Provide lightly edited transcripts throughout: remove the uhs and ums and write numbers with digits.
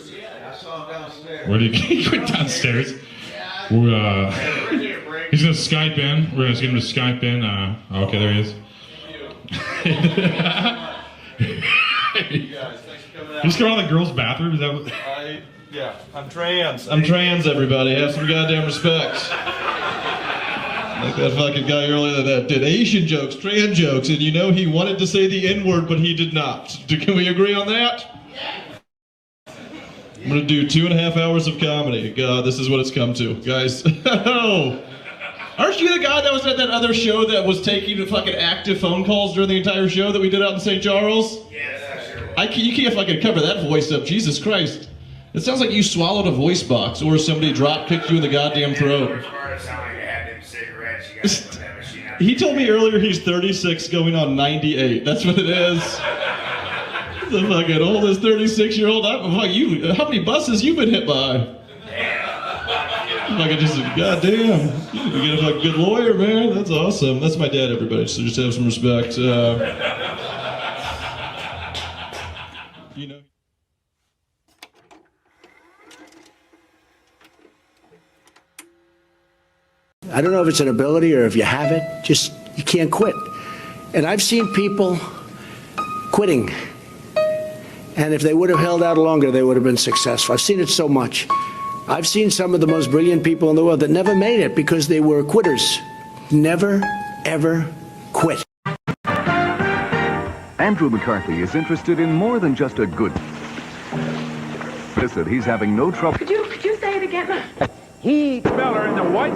I saw him downstairs. Where did he went downstairs? We're, he's gonna Skype in. We're gonna get him to Skype in. Okay, there he is. You guys, thanks for coming out. You just go out of the girls' bathroom? Is that what? Yeah, I'm trans. I'm trans, everybody. Have some goddamn respect. Like that fucking guy earlier that did Asian jokes, trans jokes, and you know he wanted to say the N-word, but he did not. Can we agree on that? I'm gonna do 2.5 hours of comedy. God, this is what it's come to, guys. Oh, aren't you the guy that was at that other show that was taking the fucking active phone calls during the entire show that we did out in St. Charles? Yes, sure. You can't fucking cover that voice up. Jesus Christ. It sounds like you swallowed a voice box or somebody drop kicked you in the goddamn throat. He told me earlier he's 36 going on 98. That's what it is. The fucking oldest 36-year-old. How many buses you been hit by? Fucking just, goddamn. You get a fucking good lawyer, man. That's awesome. That's my dad, everybody. So just have some respect. You know. I don't know if it's an ability or if you have it, just you can't quit. And I've seen people quitting. And if they would have held out longer, they would have been successful. I've seen it so much. I've seen some of the most brilliant people in the world that never made it because they were quitters. Never, ever quit. Andrew McCarthy is interested in more than just a good... Listen, he's having no trouble... Could you say it again? He... Speller in the white...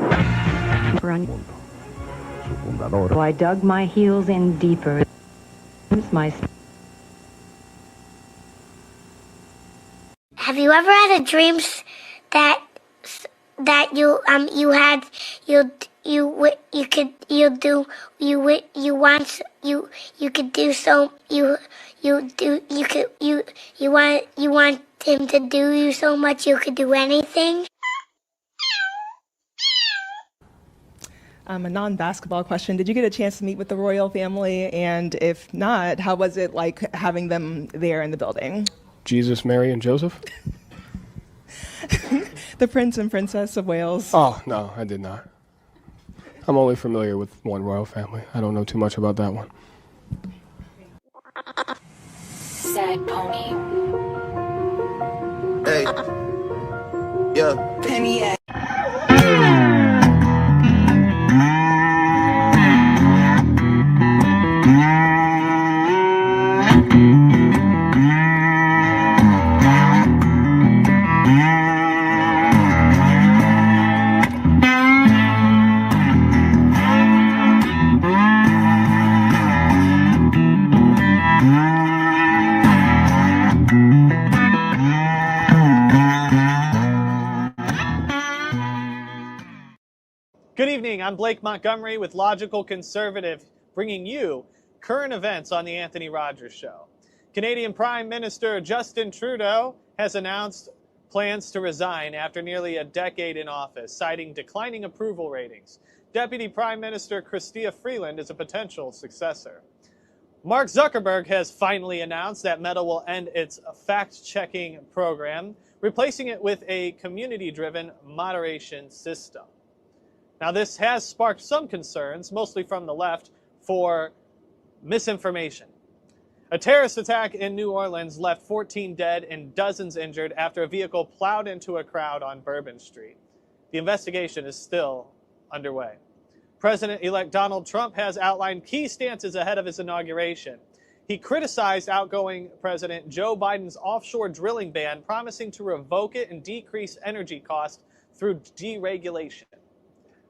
So I dug my heels in deeper. Have you ever had a dream that you want him to do you so much you could do anything? A non-basketball question. Did you get a chance to meet with the royal family? And if not, how was it like having them there in the building? Jesus, Mary, and Joseph? The Prince and Princess of Wales. Oh, no, I did not. I'm only familiar with one royal family. I don't know too much about that one. Sad pony. Hey. Yeah. Penny. Good evening, I'm Blake Montgomery with Logical Conservative, bringing you current events on the Anthony Rogers Show. Canadian Prime Minister Justin Trudeau has announced plans to resign after nearly a decade in office, citing declining approval ratings. Deputy Prime Minister Chrystia Freeland is a potential successor. Mark Zuckerberg has finally announced that Meta will end its fact-checking program, replacing it with a community-driven moderation system. Now, this has sparked some concerns, mostly from the left, for misinformation. A terrorist attack in New Orleans left 14 dead and dozens injured after a vehicle plowed into a crowd on Bourbon Street. The investigation is still underway. President-elect Donald Trump has outlined key stances ahead of his inauguration. He criticized outgoing President Joe Biden's offshore drilling ban, promising to revoke it and decrease energy costs through deregulation.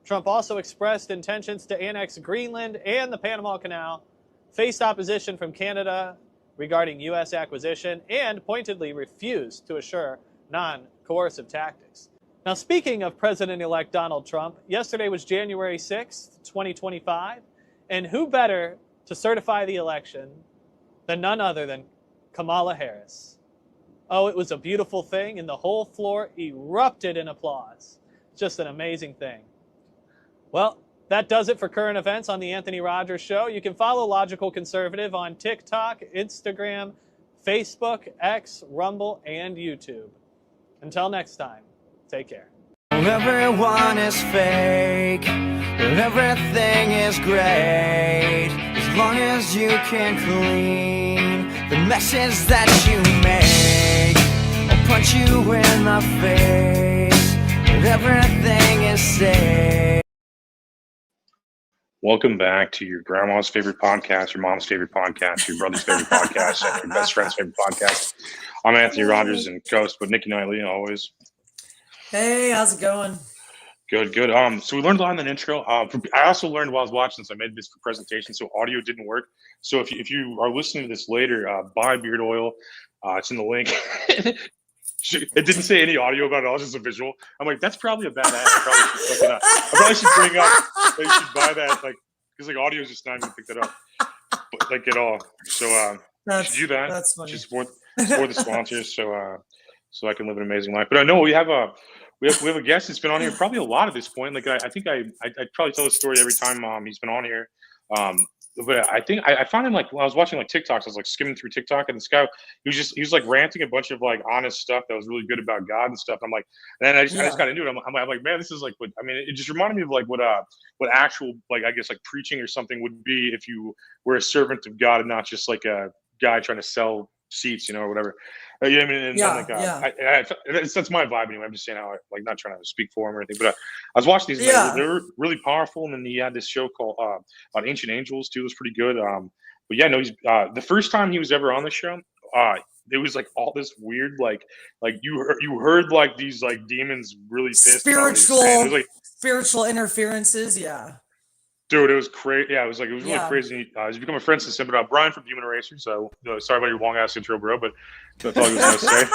Trump also expressed intentions to annex Greenland and the Panama Canal, faced opposition from Canada regarding U.S. acquisition, and pointedly refused to assure non-coercive tactics. Now, speaking of President-elect Donald Trump, yesterday was January 6th, 2025, and who better to certify the election than none other than Kamala Harris. Oh, it was a beautiful thing, and the whole floor erupted in applause. Just an amazing thing. Well, that does it for current events on the Anthony Rogers Show. You can follow Logical Conservative on TikTok, Instagram, Facebook, X, Rumble, and YouTube. Until next time, take care. Everyone is fake, and everything is great, as long as you can clean the messes that you make. I'll punch you in the face, and everything is safe. Welcome back to your grandma's favorite podcast, your mom's favorite podcast, your brother's favorite podcast, and your best friend's favorite podcast. I'm Anthony Rogers and Coast, but Nikki Knightley always. Hey, how's it going? Good. So we learned a lot in the intro. I also learned while I was watching this. I made this for presentation, so audio didn't work. So if you are listening to this later, buy beard oil. It's in the link. It didn't say any audio about it all, just a visual. I'm like, that's probably a bad ad. I probably should bring up that you should buy that, like, because like audio is just not even pick that up, but, like at all. So you should do that. That's funny. Just support the sponsors, so I can live an amazing life. But I know we have a guest that's been on here probably a lot at this point. Like I think I probably tell this story every time he's been on here. But I think I found him, like, when I was watching like TikToks, I was like skimming through TikTok, and this guy, he was like ranting a bunch of like honest stuff that was really good about God and stuff. I'm like, and then I just got into it. I'm like, man, this is like what I mean. It just reminded me of like what actual, like, I guess like preaching or something would be if you were a servant of God and not just like a guy trying to sell seats, or whatever. You know what I mean? And that's my vibe anyway. I'm just saying how like not trying to speak for him or anything, but I was watching these. They were really powerful, and then he had this show called about ancient angels too. It was pretty good. But yeah, no, he's the first time he was ever on the show. It was like all this weird, like you heard like these like demons really pissed. Spiritual interferences. Yeah. Dude, it was crazy. Yeah, it was really crazy. He's become a friend since then. But Bryan from demonerasers. So sorry about your long ass intro, bro. But that's all I was gonna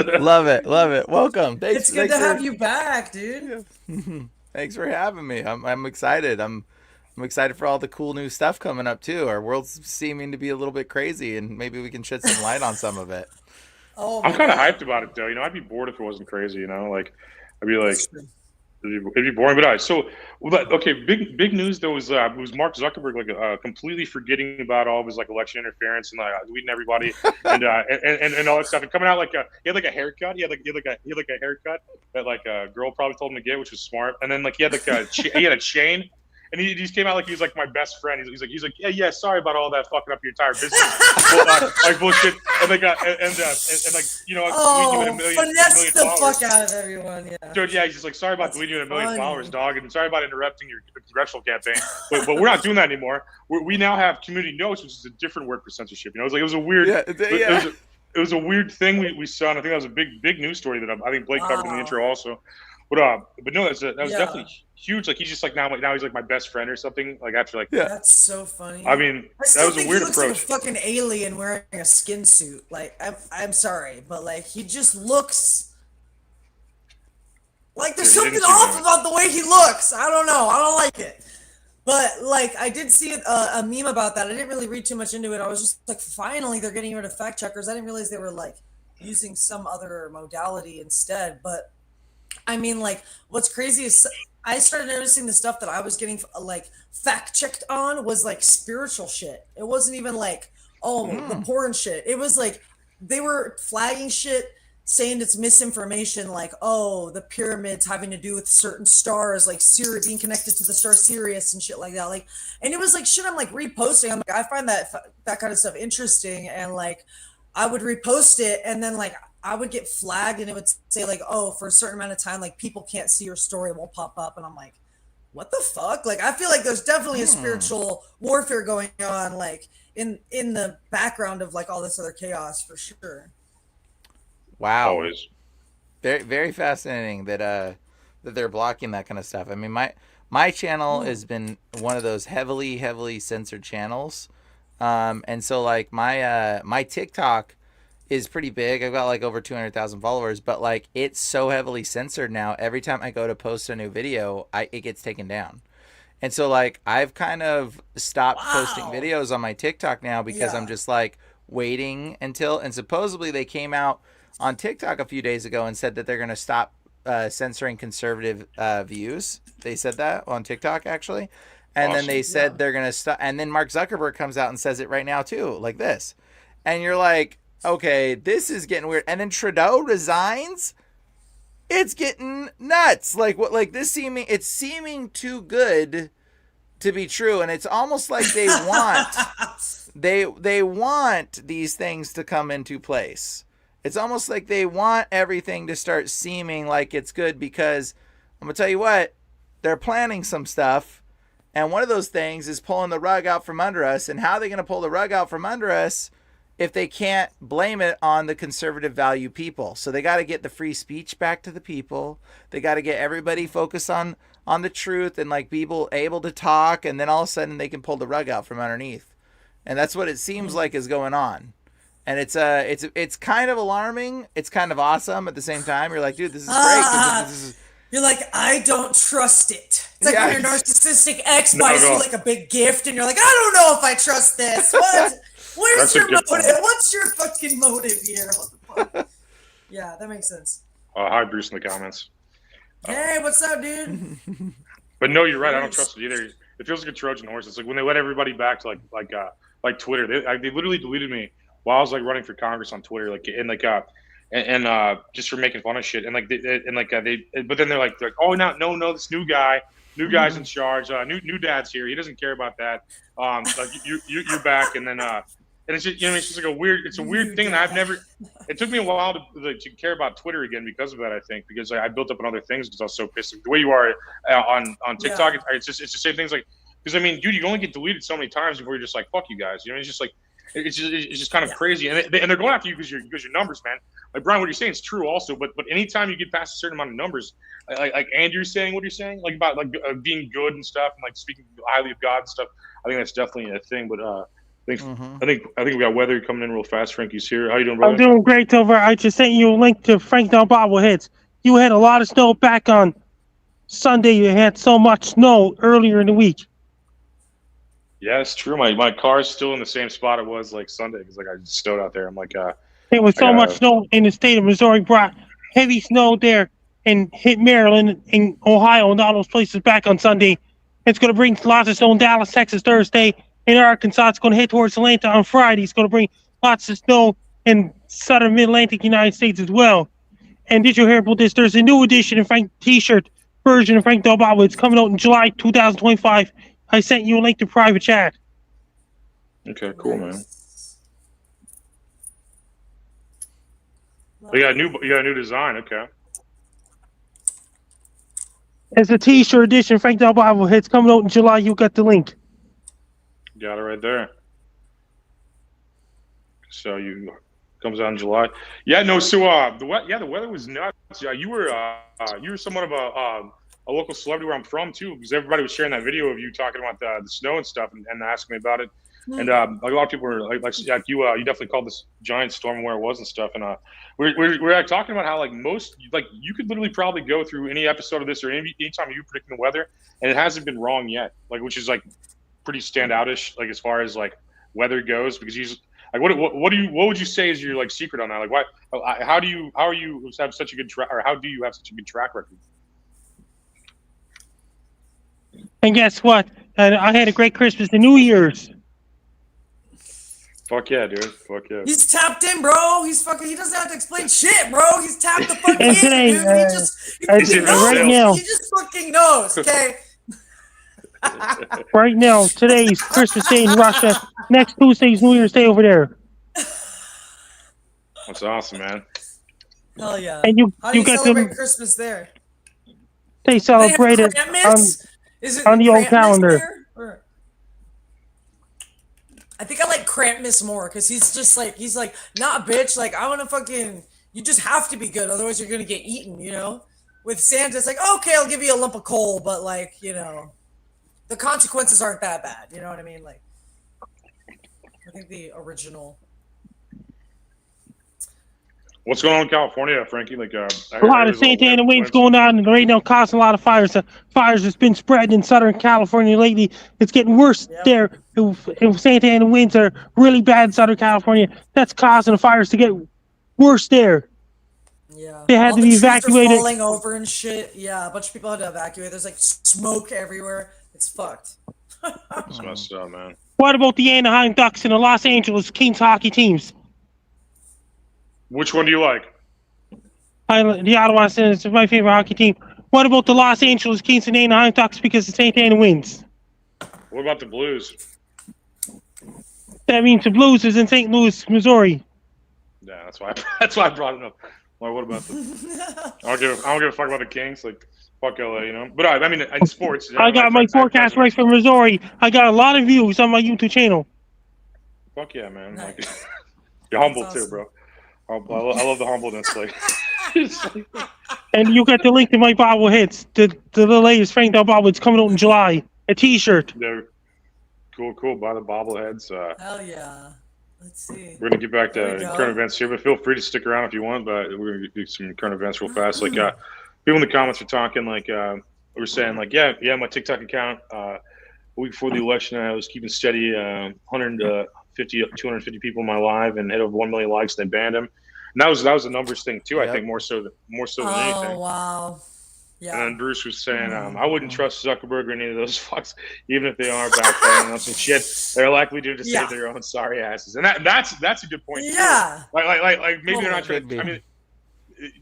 say. Love it. Welcome. It's good to have you back, dude. Thanks for having me. I'm excited. I'm excited for all the cool new stuff coming up too. Our world's seeming to be a little bit crazy, and maybe we can shed some light on some of it. I'm kind of hyped about it though. I'd be bored if it wasn't crazy. Like I'd be like. It'd be boring, but okay. Big news though was Mark Zuckerberg like completely forgetting about all of his like election interference and like tweeting everybody and all that stuff, and coming out like he had like a haircut. He had a haircut that like a girl probably told him to get, which was smart. And then like he had like he had a chain. And he just came out like he was like my best friend. He's like yeah, sorry about all that fucking up your entire business, like bullshit. And like like finesse the fuck out of everyone. Yeah, dude. Yeah, he's just like sorry about deleting you at 1 million followers, dog, and sorry about interrupting your congressional campaign. But we're not doing that anymore. We now have community notes, which is a different word for censorship. It was a weird. It was a weird thing we saw, and I think that was a big news story that I think Blake covered in the intro also. But no, that was definitely huge. Like he's just like now he's like my best friend or something. Like after like that's so funny. I mean, that was a weird approach. Like a fucking alien wearing a skin suit. Like I'm sorry, but like he just looks like there's something off about the way he looks. I don't know. I don't like it. But like I did see a meme about that. I didn't really read too much into it. I was just like, finally they're getting rid of fact checkers. I didn't realize they were like using some other modality instead, but. I mean, like, what's crazy is I started noticing the stuff that I was getting, like, fact-checked on was, like, spiritual shit. It wasn't even, like, the porn shit. It was, like, they were flagging shit, saying it's misinformation, like, the pyramids having to do with certain stars, like, Sirius, being connected to the star Sirius and shit like that. Like, and it was, like, shit I'm, like, reposting. I'm like, I find that kind of stuff interesting, and, like, I would repost it, and then, like, I would get flagged and it would say like, for a certain amount of time, like people can't see your story, it won't pop up. And I'm like, what the fuck? Like, I feel like there's definitely a spiritual warfare going on, like in the background of like all this other chaos for sure. Wow. Always. Very, very fascinating that they're blocking that kind of stuff. I mean, my channel has been one of those heavily censored channels. And so like my TikTok is pretty big. I've got like over 200,000 followers, but like it's so heavily censored now. Every time I go to post a new video, it gets taken down. And so like I've kind of stopped posting videos on my TikTok now because I'm just like waiting until, and supposedly they came out on TikTok a few days ago and said that they're going to stop censoring conservative views. They said that on TikTok actually. And then they said they're going to stop. And then Mark Zuckerberg comes out and says it right now too, like this. And you're like, okay, this is getting weird. And then Trudeau resigns it's getting nuts. Like what? Like this it's seeming too good to be true, and it's almost like they want they want these things to come into place. It's almost like they want everything to start seeming like it's good, because I'm gonna tell you what, they're planning some stuff, and one of those things is pulling the rug out from under us. And how are they going to pull the rug out from under us if they can't blame it on the conservative value people? So they got to get the free speech back to the people. They got to get everybody focused on the truth and like people able to talk, and then all of a sudden they can pull the rug out from underneath. And that's what it seems like is going on. And it's kind of alarming. It's kind of awesome at the same time. You're like, dude, this is great. You're like, I don't trust it. It's like when your narcissistic ex buys you like a big gift, and you're like, I don't know if I trust this. What? Where's your motive? What's your fucking motive here? What the fuck? Yeah, that makes sense. Hi, Bruce, in the comments. Hey, what's up, dude? But no, you're right. I don't trust it either. It feels like a Trojan horse. It's like when they let everybody back to like Twitter. They literally deleted me while I was like running for Congress on Twitter, and just for making fun of shit, and but then they're like, oh no, this new guy's in charge, new dad's here, he doesn't care about that, like you're back, and then and it's just, it's just like a weird thing, and it took me a while to care about Twitter again because of that, I think, because I built up on other things because I was so pissed. The way you are on TikTok, it's the same things, like, because I mean, dude, you can only get deleted so many times before you're just like, fuck you guys, it's just like, it's just kind of crazy, and they're going after you because your numbers, man. Like Bryan, what you're saying is true also, but anytime you get past a certain amount of numbers, like Andrew's saying, what you're saying, like about being good and stuff, and like speaking highly of God and stuff, I think that's definitely a thing. But I think we got Weather coming in real fast. Frankie's here. How you doing, brother? I'm doing great, Dover. I just sent you a link to Frank Del bobbleheads. You had a lot of snow back on Sunday. You had so much snow earlier in the week. Yeah, it's true. My car's still in the same spot it was like Sunday, because like I just stowed out there. I'm like, there was so much snow in the state of Missouri, brought heavy snow there and hit Maryland and Ohio and all those places back on Sunday. It's going to bring lots of snow in Dallas, Texas, Thursday. In Arkansas, it's going to head towards Atlanta on Friday. It's going to bring lots of snow in southern mid-Atlantic United States as well. And did you hear about this? There's a new edition of Frank T-shirt version of Frank Del Bobbleheads. It's coming out in July 2025. I sent you a link to private chat. Okay, cool, man. You got a new design, okay. It's a T-shirt edition, Frank Del Bobbleheads. It's coming out in July. You got the link. Got it right there. So comes out in July. Yeah, no. So the weather was nuts. Yeah, you were somewhat of a local celebrity where I'm from too, because everybody was sharing that video of you talking about the snow and stuff, and asking me about it. And like a lot of people were like you definitely called this giant storm where it was and stuff. And we're talking about how like you could literally probably go through any episode of this or any time you predicting the weather, and it hasn't been wrong yet. Like, which is like pretty standoutish, like as far as like weather goes, because you like what would you say is your like secret on that? Like how do you have such a good how do you have such a good track record? And guess what? I had a great Christmas and New Year's. Fuck yeah, dude. Fuck yeah. He's tapped in, bro. He doesn't have to explain shit, bro. He's tapped the fucking in, today, dude. He just knows. Right now. He just fucking knows, okay? Right now, today's Christmas Day in Russia. Next Tuesday's New Year's Day over there. That's awesome, man. Hell yeah. And you How do you got celebrate Christmas there? They celebrate it on the old calendar. I think I like Krampus more, because he's like, nah, bitch, like, I want to fucking, you just have to be good, otherwise you're going to get eaten, you know? With Santa, it's like, okay, I'll give you a lump of coal, but like, the consequences aren't that bad, you know what I mean? Like, I think the original. What's going on in California, Frankie? Like a lot of Santa Ana winds going on, and right now causing a lot of fires. The fires that's been spreading in Southern California lately. It's getting worse there. If Santa Ana winds are really bad in Southern California, that's causing the fires to get worse there. Yeah, they had to be evacuated. Falling over and shit. Yeah, a bunch of people had to evacuate. There's like smoke everywhere. It's fucked. It's messed up, man. What about the Anaheim Ducks and the Los Angeles Kings hockey teams? Which one do you like? The Ottawa Senators are my favorite hockey team. What about the Los Angeles Kings and Anaheim Ducks because the St. Anna wins? What about the Blues? That means the Blues is in St. Louis, Missouri. Yeah, that's why I brought it up. Why? What about the? I don't give a fuck about the Kings. Like, fuck LA, you know. But I mean, in sports. I got my forecast right for Missouri. I got a lot of views on my YouTube channel. Fuck yeah, man! Nice. Like, you're humble too, bro. I love the humbleness. Like, and you got the link to my bobbleheads. The latest Frank Del Bobbleheads coming out in July. A T-shirt. Yeah, cool. Buy the bobbleheads. Hell yeah. Let's see. We're gonna get back to current events here, but feel free to stick around if you want. But we're gonna do some current events real fast. Like, people in the comments are talking. Like, we're saying, like, yeah, my TikTok account. A week before the election, I was keeping steady. 250 people in my live and hit over 1 million likes. And they banned him. And that was a numbers thing too. Yep. I think more so than anything. Oh wow. Yeah. And then Bruce was saying, I wouldn't trust Zuckerberg or any of those fucks, even if they are backpedaling on some shit. They're likely to save their own sorry asses, and that's a good point. Yeah. Too. Like maybe they're not trying to. I mean,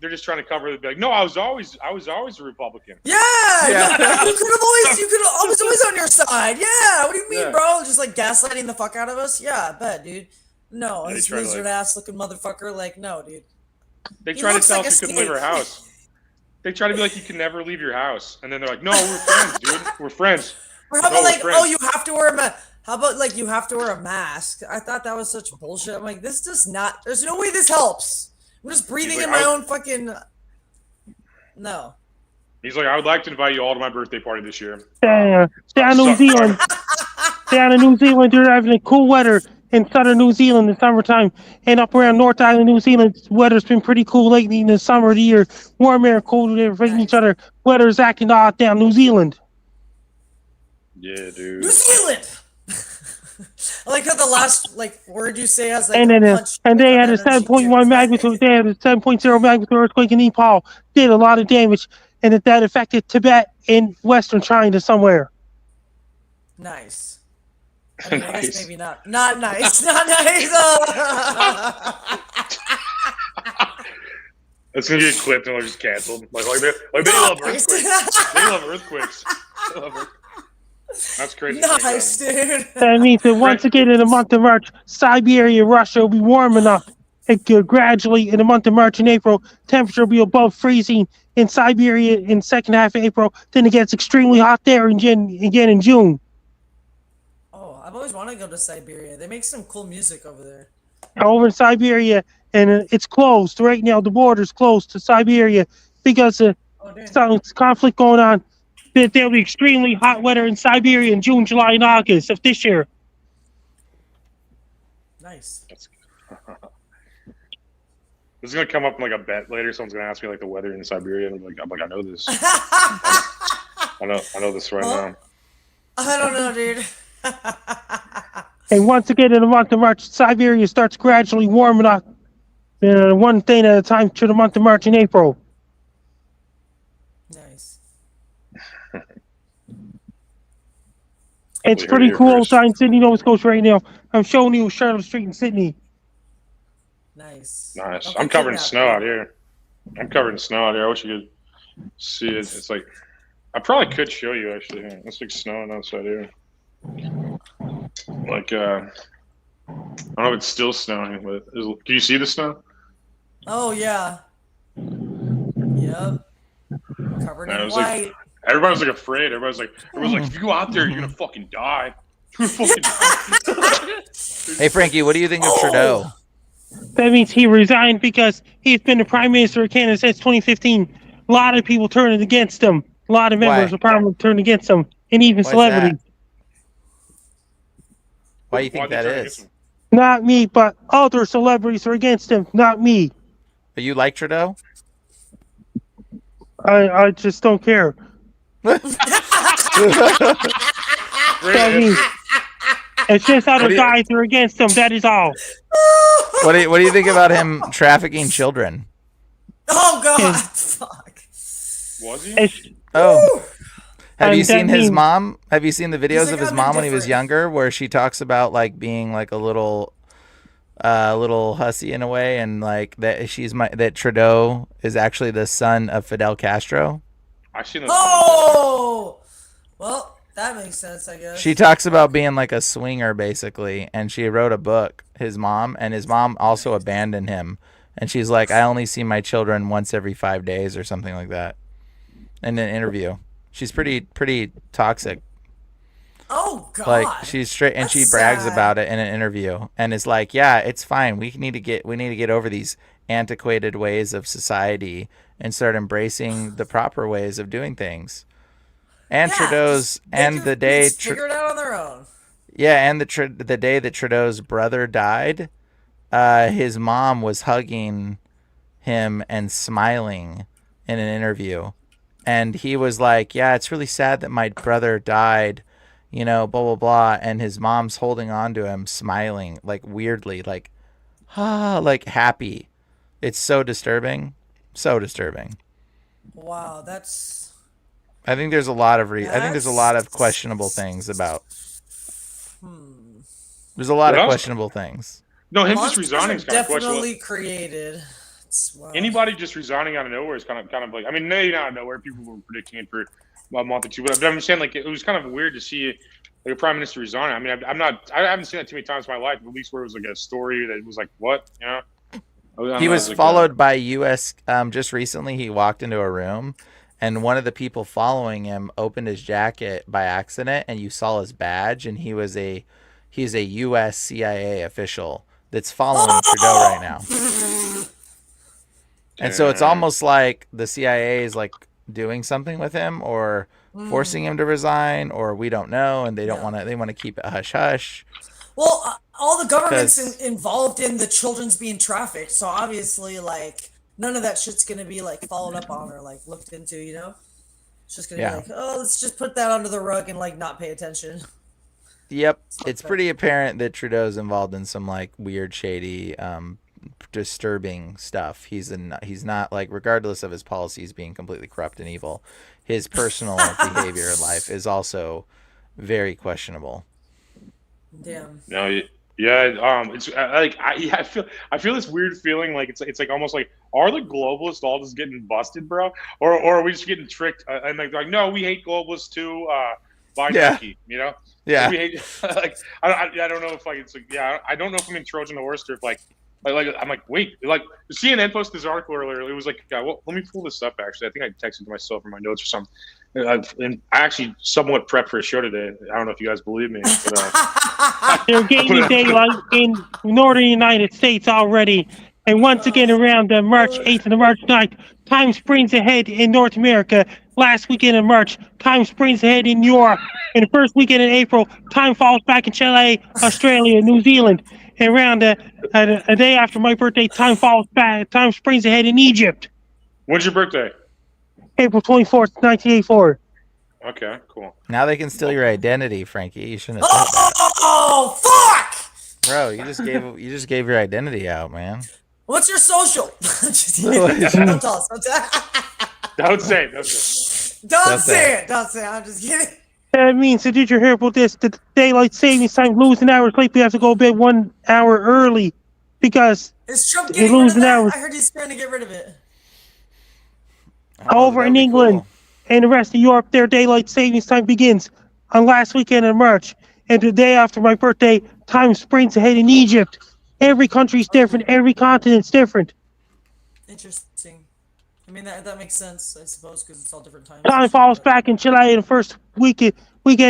they're just trying to cover it. Be like, no, I was always a Republican. Yeah. You could always on your side. Yeah. What do you mean, bro? Just like gaslighting the fuck out of us? Yeah, I bet, dude. No, this lizard ass looking motherfucker. Like, no, dude. They try to tell us you couldn't leave our house. They try to be like, you can never leave your house, and then they're like, no, we're friends, dude. We're friends. Or how about like, oh, you have to wear a mask? How about like you have to wear a mask? I thought that was such bullshit. I'm like, this does not. There's no way this helps. I'm just breathing in my own fucking. No. He's like, I would like to invite you all to my birthday party this year. Down in New Zealand. Down in New Zealand, they're having a cool weather in southern New Zealand in the summertime. And up around North Island, New Zealand, weather's been pretty cool lately in the summer of the year. Warm air, cold air, fighting each other. Weather's acting odd down New Zealand. Yeah, dude. New Zealand! I like how the last word you say has like and they had a 7.1 magnitude. They had a 7.0 magnitude earthquake in Nepal. Did a lot of damage, and that affected Tibet and Western China somewhere. Nice. I mean, I guess maybe not. Not nice. Not nice. It's gonna get clipped and just canceled. Like they love earthquakes. They love earthquakes. That's crazy. Nice, dude. That means that once again in the month of March, Siberia, Russia will be warm enough. It could gradually, in the month of March and April, temperature will be above freezing in Siberia in second half of April. Then it gets extremely hot there again in June. Oh, I've always wanted to go to Siberia. They make some cool music over there. Over in Siberia, and it's closed right now. The border's closed to Siberia because of some conflict going on. There'll be extremely hot weather in Siberia in June, July, and August of this year. Nice. This is gonna come up in like a bet later. Someone's gonna ask me like the weather in Siberia, and I'm like, I know this. I know this right now. I don't know, dude. And once again, in the month of March, Siberia starts gradually warming up. One thing at a time to the month of March and April. Nice. It's pretty cool outside in Sydney, Nova Scotia right now. I'm showing you Charlotte Street in Sydney. Nice. Nice. I'm covered in snow out here. I wish you could see it. It's like, I probably could show you actually. It's like snowing outside here. Like, I don't know if it's still snowing, but can you see the snow? Oh, yeah. Yep. Covered in white. Like, everybody was like afraid. Everybody was like, if you go out there, you're gonna fucking die. You're gonna fucking die. Hey, Frankie, what do you think of Trudeau? That means he resigned because he's been the Prime Minister of Canada since 2015. A lot of people turning against him. A lot of members of Parliament turning against him, and even celebrities. Why do you think that is? Not me, but other celebrities are against him. Not me. But you like Trudeau? I just don't care. It's just other guys are against him. That is all. What do you think about him trafficking children? Oh God! Fuck. Was he? Have you seen his mom? Have you seen the videos of his mom when he was younger, where she talks about like being like a little a little hussy in a way, and like that Trudeau is actually the son of Fidel Castro. I seen those. Oh, well, that makes sense, I guess. She talks about being like a swinger basically, and she wrote a book. His mom also abandoned him, and she's like, I only see my children once every 5 days or something like that. In an interview, she's pretty toxic. Oh God! Like she's straight, and she brags about it in an interview, and it's like, yeah, it's fine. We need to get over these antiquated ways of society and start embracing the proper ways of doing things. And Trudeau's, and the day figure it out on their own. Yeah, and the day that Trudeau's brother died, his mom was hugging him and smiling in an interview, and he was like, yeah, it's really sad that my brother died. You know, blah, blah, blah. And his mom's holding on to him, smiling, like weirdly, like happy. It's so disturbing. So disturbing. Wow, that's... I think there's a lot of I think there's a lot of questionable things about... There's a lot of questionable things. No, him just resigning is kind of definitely questionable. created. Anybody just resigning out of nowhere is kind of like, I mean, maybe not out of nowhere. People were predicting it for a month or two, but I'm saying like it was kind of weird to see like a prime minister resign. I mean, I haven't seen that too many times in my life. At least where it was like a story that was like, what, you know? He was followed by U.S. Just recently, he walked into a room, and one of the people following him opened his jacket by accident, and you saw his badge, and he's a U.S. CIA official that's following Trudeau right now. And so it's almost like the CIA is like doing something with him, or forcing him to resign, or we don't know, and they don't want to. They want to keep it hush hush. Well, all the government's involved in the children's being trafficked, so obviously, like, none of that shit's gonna be like followed up on or like looked into. You know, it's just gonna be like, oh, let's just put that under the rug and like not pay attention. Yep, it's pretty apparent that Trudeau's involved in some like weird, shady, disturbing stuff. He's not like, regardless of his policies being completely corrupt and evil, his personal behavior in life is also very questionable. Damn. No, yeah. It's like I feel this weird feeling like it's like almost like, are the globalists all just getting busted, bro, or are we just getting tricked? And like no, we hate globalists too. Buy Nike, you know. Yeah. Like, we hate, like I don't know if like it's like, yeah, I don't know if I'm in Trojan horse or if like I'm like, wait, like CNN posted this article earlier. It was like, well, let me pull this up. Actually, I think I texted to myself in my notes or something. And I actually somewhat prepped for a show today. I don't know if you guys believe me. But, they're gaining daylight in northern United States already. And once again, around March 8th and March 9th, time springs ahead in North America. Last weekend in March, time springs ahead in Europe. And the first weekend in April, time falls back in Chile, Australia, New Zealand. And around a day after my birthday, time springs ahead in Egypt. When's your birthday? April 24th, 1984. Okay, cool. Now they can steal your identity, Frankie. You shouldn't have said that. Oh, fuck! Bro, you just gave your identity out, man. What's your social? Don't tell us. Don't say it. Don't say it. I'm just kidding. That means, did you hear about this? The daylight savings time, losing hours late. We have to go to bed 1 hour early because is Trump getting rid of that? I heard he's trying to get rid of it. Over in England and the rest of Europe, their daylight savings time begins on last weekend in March. And the day after my birthday, time springs ahead in Egypt. Every country's different. Every continent's different. Interesting. I mean, that makes sense, I suppose, because it's all different times. Time falls back in Chile in the first weekend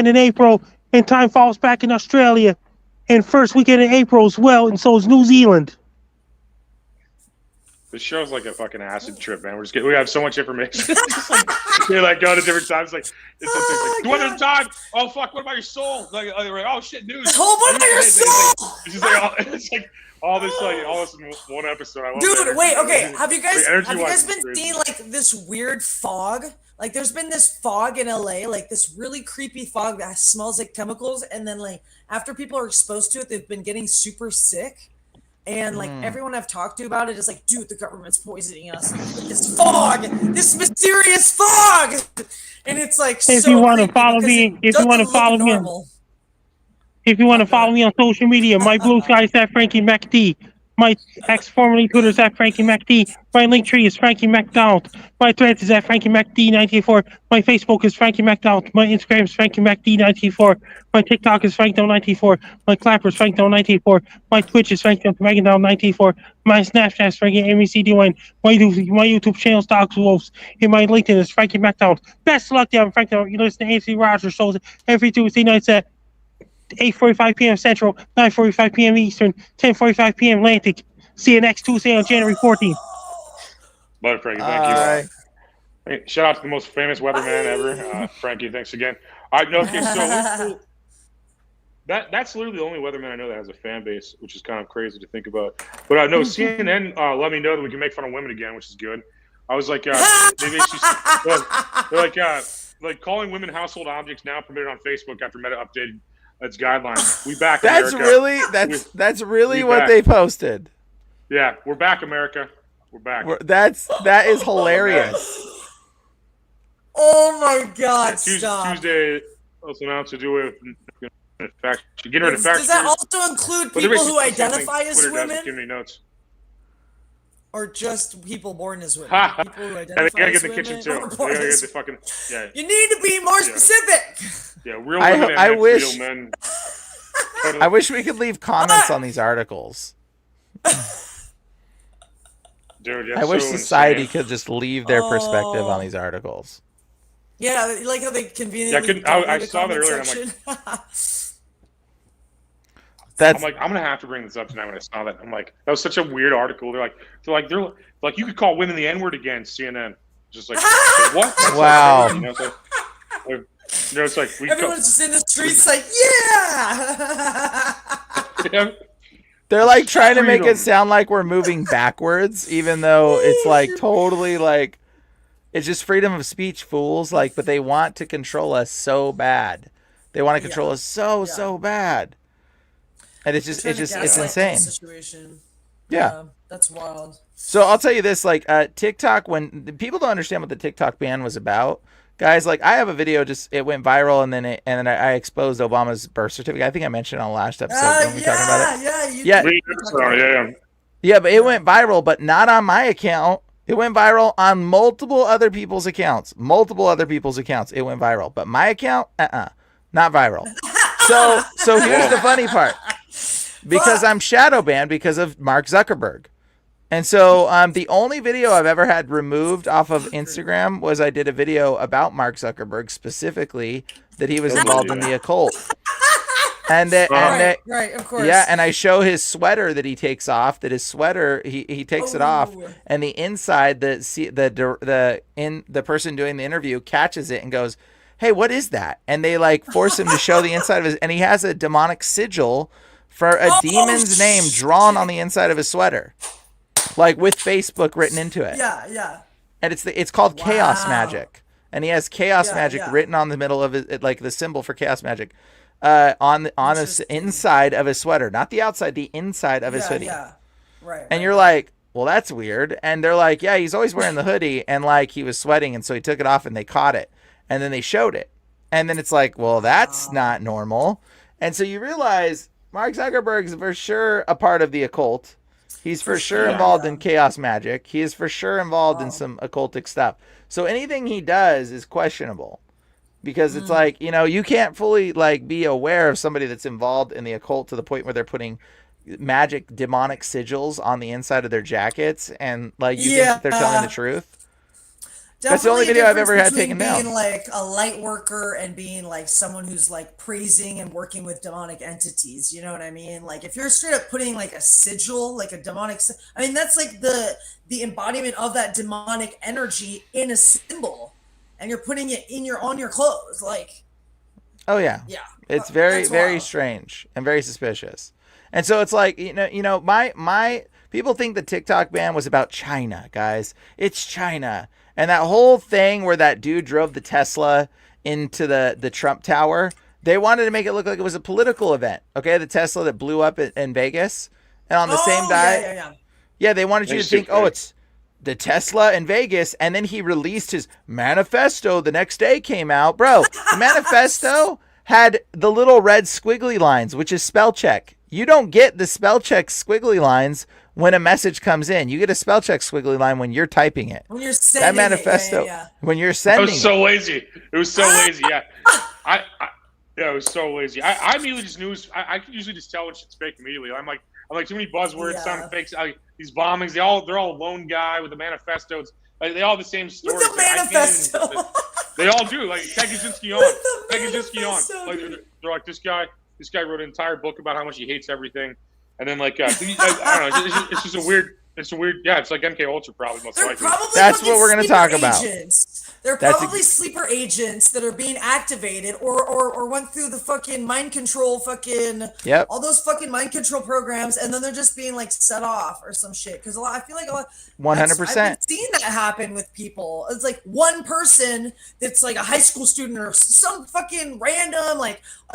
in April, and time falls back in Australia in first weekend in April as well, and so is New Zealand. This show's like a fucking acid trip, man. We have so much information. You're like going to different times. Like it's like one at a time. Oh fuck! What about your soul? Like oh shit, news. What about your soul? It's like all this in one episode. I love Dude, wait, okay. Have you guys been crazy. seeing like this weird fog? Like there's been this fog in LA, like this really creepy fog that smells like chemicals, and then like after people are exposed to it, they've been getting super sick. And like everyone I've talked to about it is like, dude, the government's poisoning us with this fog, this mysterious fog. And it's like, if you want to follow me, If you want to follow me on social media, my blue sky is at Frankie MacD. My ex formerly Twitter is at Frankie MacD. My link tree is Frankie MacDonald. My thread is at Frankie MacD 94. My Facebook is Frankie MacDonald. My Instagram is Frankie MacD 94. My TikTok is FrankDo94. My Clapper is FrankDo94. My Twitch is FrankDo94. My Snapchat is Frankie MECDY. My YouTube channel is Dogsandwolves. And my LinkedIn is Frankie MacDonald. Best of luck down, Frankie. You listen to Anthony Rogers shows every Tuesday nights at 8:45 p.m. Central, 9:45 p.m. Eastern, 10:45 p.m. Atlantic. See you next Tuesday on January 14th. Bye, Frankie. Thank you. Hey, shout out to the most famous weatherman ever, Frankie. Thanks again. All right, no, okay, so that's literally the only weatherman I know that has a fan base, which is kind of crazy to think about. But no, CNN let me know that we can make fun of women again, which is good. I was like, they're like calling women household objects now permitted on Facebook after Meta updated its guidelines. We back. That's America. that's really what they posted. Yeah, we're back, America. We're back. That is hilarious. Oh my God! Stop. Tuesday also announced to do with getting rid of factories. Does that also include people who identify as women? Give me notes. Or just people born as women? People who They identify gotta as get the women? kitchen too. They gotta get the fucking You need to be more specific. Yeah, real women and real men. I wish we could leave comments on these articles. Dude, I wish society could just leave their perspective on these articles. Yeah, like how they conveniently. I saw that earlier. And I'm like, I'm gonna have to bring this up tonight when I saw that. I'm like, that was such a weird article. They're like, you could call women the N-word again, CNN. Just like, what? That's wow. Like, it's like everyone's just in the streets, like, yeah. They're like trying to make it sound like we're moving backwards, even though it's like totally like it's just freedom of speech, fools. Like, but they want to control us so bad. They want to control us so bad. And it's insane. Situation. Yeah. That's wild. So I'll tell you this, like TikTok, when people don't understand what the TikTok ban was about, guys, like I have a video, it went viral, and then I exposed Obama's birth certificate. I think I mentioned on the last episode when we talking about it. Yeah, but it went viral, but not on my account. It went viral on multiple other people's accounts. It went viral, but my account, not viral. So here's the funny part. Because I'm shadow banned because of Mark Zuckerberg. And so the only video I've ever had removed off of Instagram was I did a video about Mark Zuckerberg, specifically that he was involved in the occult. Right, of course. Yeah, and I show his sweater that he takes off, that his sweater, he takes it off, and the inside, the person doing the interview catches it and goes, "Hey, what is that?" And they like force him to show the inside of his, and he has a demonic sigil for a demon's name drawn on the inside of his sweater, like with Facebook written into it. Yeah. And it's called Chaos Magic, and he has Chaos Magic written on the middle of it, like the symbol for Chaos Magic, on the inside of his sweater, not the outside, the inside of his hoodie. Yeah. Right. And you're like, well, that's weird. And they're like, yeah, he's always wearing the hoodie, and like he was sweating, and so he took it off, and they caught it, and then they showed it, and then it's like, well, that's not normal. And so you realize Mark Zuckerberg's for sure a part of the occult. He's for sure involved in chaos magic. He is for sure involved in some occultic stuff. So anything he does is questionable, because it's like, you can't fully like be aware of somebody that's involved in the occult to the point where they're putting magic demonic sigils on the inside of their jackets, and like you think that they're telling the truth. That's the only video I've ever had taken down. Being like a light worker and being like someone who's like praising and working with demonic entities, you know what I mean? Like if you're straight up putting like a sigil, like a demonic, I mean that's like the embodiment of that demonic energy in a symbol, and you're putting it on your clothes, like. Oh yeah. Yeah. It's very strange and very suspicious, and so it's like my people think the TikTok ban was about China, guys. It's China. And that whole thing where that dude drove the Tesla into the Trump Tower, they wanted to make it look like it was a political event. Okay, the Tesla that blew up in Vegas. And on the same day, yeah, they wanted you to think, it's the Tesla in Vegas. And then he released his manifesto the next day, came out. Bro, the manifesto had the little red squiggly lines, which is spell check. You don't get the spell check squiggly lines when a message comes in. You get a spell check squiggly line when you're typing it. When you're sending that manifesto, when you're sending it was so lazy. It was so lazy. Yeah. Yeah, it was so lazy. I immediately just knew. I could usually just tell when shit's fake immediately. I'm like too many buzzwords, sound effects. These bombings, they're all lone guy with a manifesto. It's, like, they all have the same story. With the manifesto. They all do. Like Kaczynski on. So like they're like this guy wrote an entire book about how much he hates everything, and then like I don't know. It's just a weird. It's a weird. Yeah, it's like MK Ultra probably most likely. That's what we're gonna talk about. They're probably sleeper agents that are being activated or went through the fucking mind control all those fucking mind control programs, and then they're just being like set off or some shit. Because I feel like 100%. I've been seeing that happen with people. It's like one person that's like a high school student or some fucking random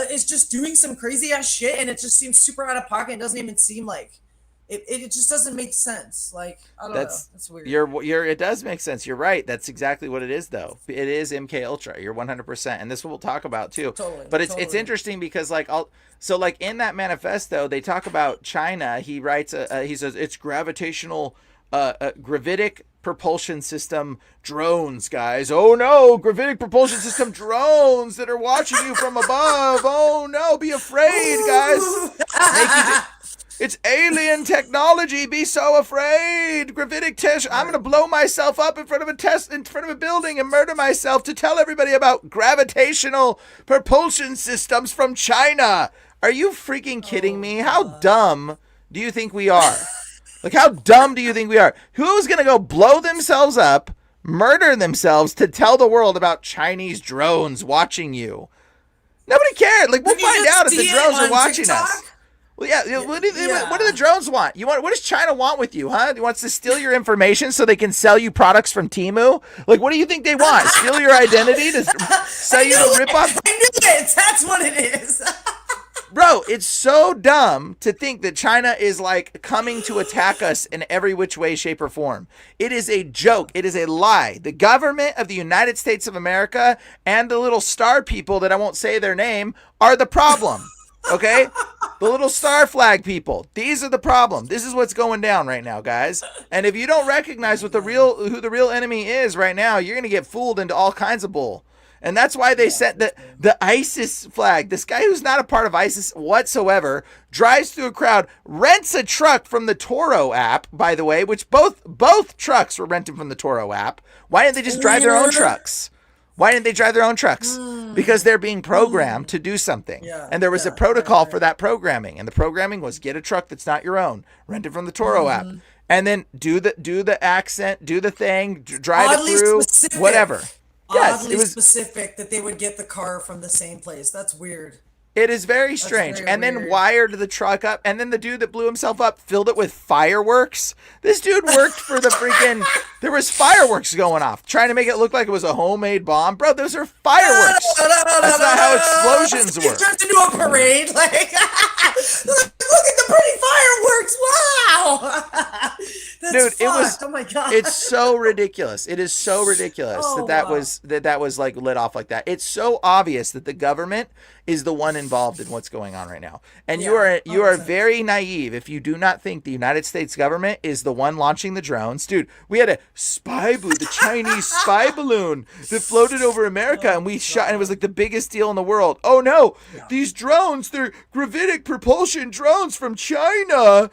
is just doing some crazy ass shit, and it just seems super out of pocket. It doesn't even seem like. It just doesn't make sense. Like, I don't know. That's weird. It does make sense. You're right. That's exactly what it is, though. It is MK Ultra. You're 100%, and this is what we'll talk about too. Totally. But it's interesting because in that manifesto they talk about China. He writes he says it's gravitational, gravitic propulsion system drones, guys. Oh no, gravitic propulsion system drones that are watching you from above. Oh no, be afraid, guys. It's alien technology. Be so afraid. Gravitic test. I'm going to blow myself up in front of a building and murder myself to tell everybody about gravitational propulsion systems from China. Are you freaking kidding me? How dumb do you think we are? Like, how dumb do you think we are? Who's going to go blow themselves up, murder themselves to tell the world about Chinese drones watching you? Nobody cared. Like, we'll find out if the drones are watching us. Well, yeah. What do the drones want? What does China want with you, huh? It wants to steal your information so they can sell you products from Temu? Like, what do you think they want? Steal your identity to sell you the ripoff? I knew it. That's what it is. Bro, it's so dumb to think that China is like coming to attack us in every which way, shape, or form. It is a joke. It is a lie. The government of the United States of America and the little star people that I won't say their name are the problem. Okay? The little star flag people. These are the problem. This is what's going down right now, guys. And if you don't recognize who the real enemy is right now, you're going to get fooled into all kinds of bull. And that's why they sent the ISIS flag. This guy who's not a part of ISIS whatsoever drives through a crowd, rents a truck from the Toro app, by the way, which both trucks were rented from the Toro app. Why didn't they just drive their own trucks? Why didn't they drive their own trucks? Because they're being programmed to do something. And there was a protocol for that programming. And the programming was get a truck that's not your own, rent it from the Toro app. And then do the accent, do the thing, drive it through, whatever. Yes, Oddly specific that they would get the car from the same place. That's weird. It is very strange. And then wired the truck up. And then the dude that blew himself up filled it with fireworks. This dude worked for the freaking... There was fireworks going off, trying to make it look like it was a homemade bomb. Bro, those are fireworks. That's not how explosions work. It turns into a parade. Like, look at the pretty fireworks. Wow. That's dude, oh my God. It's so ridiculous. It is so ridiculous that was like lit off like that. It's so obvious that the government is the one involved in what's going on right now. And you are very naive if you do not think the United States government is the one launching the drones. Dude, we had a spy balloon, the Chinese spy balloon that floated over America, and we shot, and it was like the biggest deal in the world. Oh no, these drones, they're gravitic propulsion drones from China.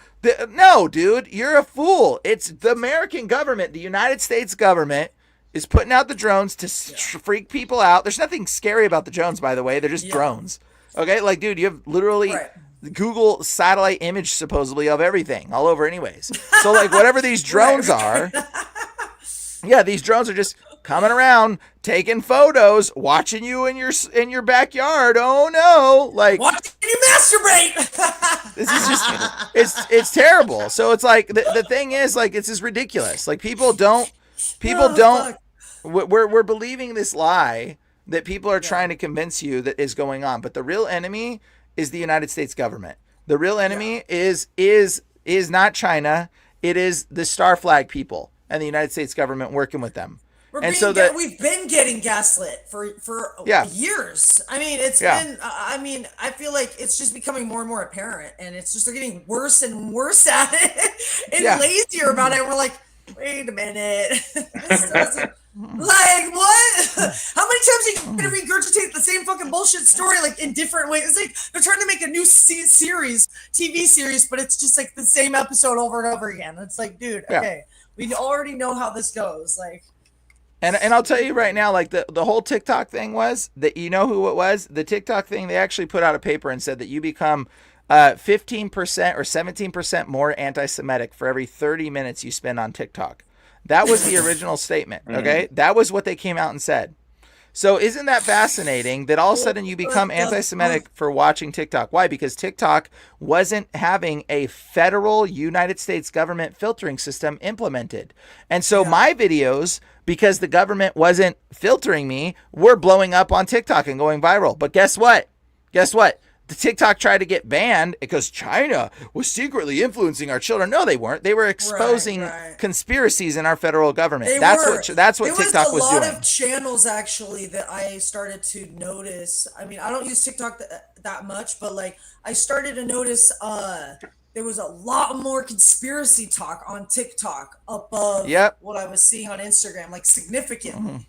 No, dude, you're a fool. It's the American government, the United States government is putting out the drones to freak people out. There's nothing scary about the drones, by the way. They're just drones. Okay? Like, dude, you have literally Google satellite image supposedly of everything all over anyways. So, like, whatever these drones are, these drones are just coming around, taking photos, watching you in your backyard. Oh, no. Like, watching you masturbate. This is just, it's terrible. So, it's like, the thing is, like, it's just ridiculous. Like, people don't, we're believing this lie that people are trying to convince you that is going on. But the real enemy is the United States government. The real enemy is not China. It is the Star Flag people and the United States government working with them. We've been getting gaslit for years. I mean, it's been. I mean, I feel like it's just becoming more and more apparent, and it's just they're getting worse and worse at it, and lazier about it. And we're like, wait a minute, this doesn't. Like what? How many times are you gonna regurgitate the same fucking bullshit story like in different ways? It's like they're trying to make a new TV series, but it's just like the same episode over and over again. It's like, dude, okay, we already know how this goes. Like, and I'll tell you right now, like the whole TikTok thing was that, you know who it was? The TikTok thing, they actually put out a paper and said that you become 15% or 17% more anti-Semitic for every 30 minutes you spend on TikTok. That was the original statement, okay? That was what they came out and said. So isn't that fascinating that all of a sudden you become anti-Semitic for watching TikTok? Why? Because TikTok wasn't having a federal United States government filtering system implemented. And so my videos, because the government wasn't filtering me, were blowing up on TikTok and going viral. But guess what? Guess what? The TikTok tried to get banned because China was secretly influencing our children. No, they weren't. They were exposing conspiracies in our federal government. That's what TikTok was doing. There was a lot of channels actually that I started to notice. I mean, I don't use TikTok that much, but like I started to notice there was a lot more conspiracy talk on TikTok above what I was seeing on Instagram, like significantly.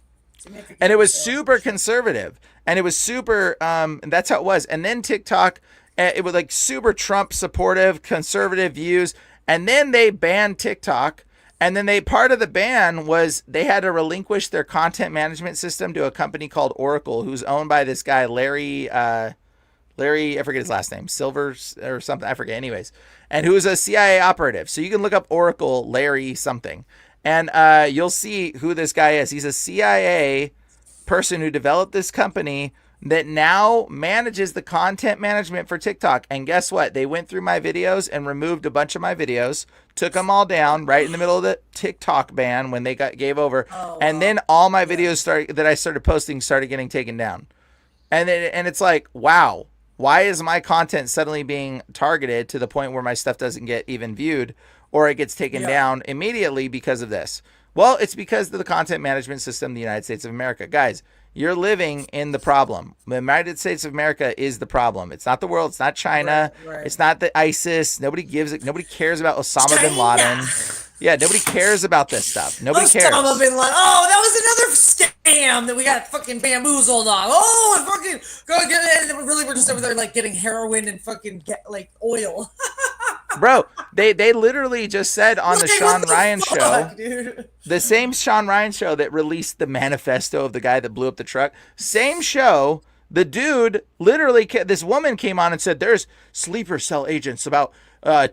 And it was super conservative, and it was super, that's how it was. And then TikTok, it was like super Trump supportive, conservative views. And then they banned TikTok. And then part of the ban was they had to relinquish their content management system to a company called Oracle, who's owned by this guy, Larry, I forget his last name, Silvers or something. I forget anyways. And who was a CIA operative. So you can look up Oracle, Larry something. And you'll see who this guy is. He's a CIA person who developed this company that now manages the content management for TikTok. And guess what? They went through my videos and removed a bunch of my videos, took them all down right in the middle of the TikTok ban when they gave over. And then all my videos that I started posting started getting taken down. And it's like, wow, why is my content suddenly being targeted to the point where my stuff doesn't get even viewed? Or it gets taken down immediately because of this? Well, it's because of the content management system of the United States of America. Guys, you're living in the problem. The United States of America is the problem. It's not the world. It's not China. It's not the ISIS. Nobody cares about Osama bin Laden. Yeah, nobody cares about this stuff. Nobody cares. Osama bin Laden. Oh, that was another scam that we got fucking bamboozled on. Oh, and fucking go get it. And really, we're just over there like getting heroin and fucking oil. Bro, they literally just said on the Sean Ryan show, dude. The same Sean Ryan show that released the manifesto of the guy that blew up the truck, same show, the dude literally, this woman came on and said there's sleeper cell agents, about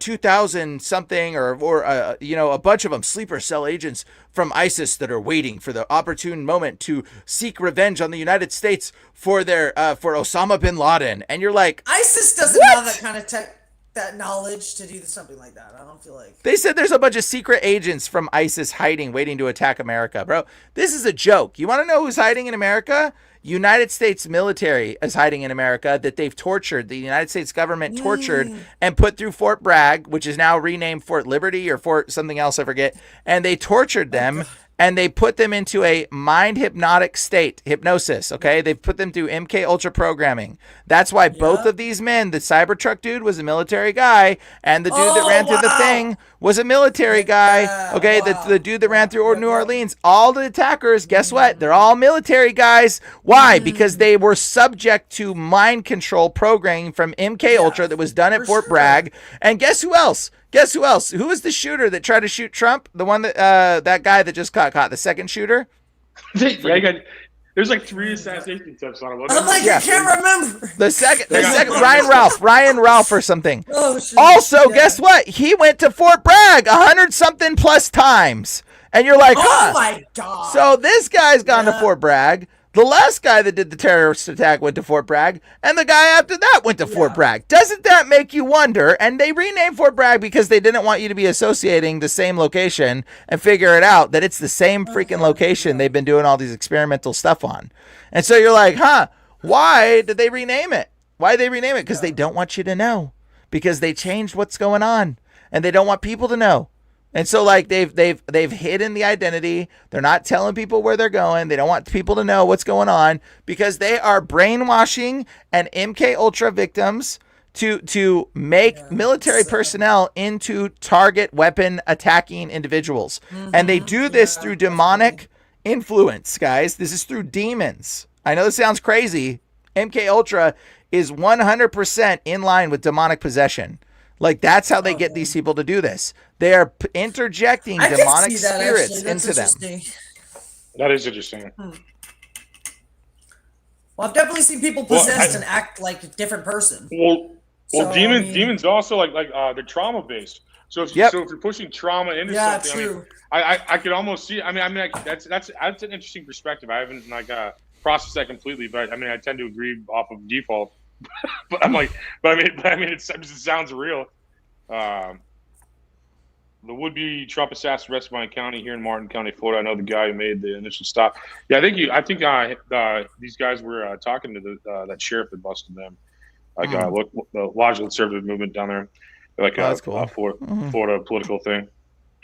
2,000 something or a bunch of them, sleeper cell agents from ISIS that are waiting for the opportune moment to seek revenge on the United States for for Osama bin Laden. And you're like, ISIS doesn't have that kind of that knowledge to do something like that. I don't feel like they said there's a bunch of secret agents from ISIS hiding, waiting to attack America. Bro, this is a joke. You want to know who's hiding in America? United States military is hiding in America that they've tortured. The United States government tortured and put through Fort Bragg, which is now renamed Fort Liberty or Fort something else, I forget. And they tortured them. And they put them into a mind hypnotic state, hypnosis, okay? They've put them through MK Ultra programming. That's why both of these men, the Cybertruck dude was a military guy, and the dude that ran through the thing was a military guy, okay? The dude that ran through New Orleans, all the attackers, guess what? They're all military guys. Why? Because they were subject to mind control programming from MK Ultra that was done at Fort Bragg. And guess who else? Guess who else? Who was the shooter that tried to shoot Trump? The one that that guy that just got caught, the second shooter? There's like 3 assassination attempts on him. I'm like, I can't remember. The second Ryan Ralph or something. Oh, shit. Also, guess what? He went to Fort Bragg 100-something plus times. And you're like, oh my God. So this guy's gone to Fort Bragg. The last guy that did the terrorist attack went to Fort Bragg, and the guy after that went to Fort Bragg. Doesn't that make you wonder? And they renamed Fort Bragg because they didn't want you to be associating the same location and figure it out that it's the same freaking location they've been doing all these experimental stuff on. And so you're like, why did they rename it? Why did they rename it? Because they don't want you to know. Because they changed what's going on, and they don't want people to know. And so like they've hidden the identity. They're not telling people where they're going. They don't want people to know what's going on because they are brainwashing and MK Ultra victims to make military personnel into target weapon attacking individuals. And they do this through demonic influence, guys. This is through demons. I know this sounds crazy. MK Ultra is 100% in line with demonic possession. Like, that's how they get these people to do this. They are interjecting demonic spirits into them. That is interesting. Well, I've definitely seen people possessed and act like a different person. Well, So, demons also like they're trauma based. So if you're pushing trauma into something, true. I could almost see. That's an interesting perspective. I haven't processed that completely, but I tend to agree off of default. but it sounds real. The would-be Trump assassin arrested by a county here in Martin County, Florida. I know the guy who made the initial stop. Yeah, I think these guys were talking to that sheriff that busted them. Like the logical conservative movement down there, like cool. Florida political thing.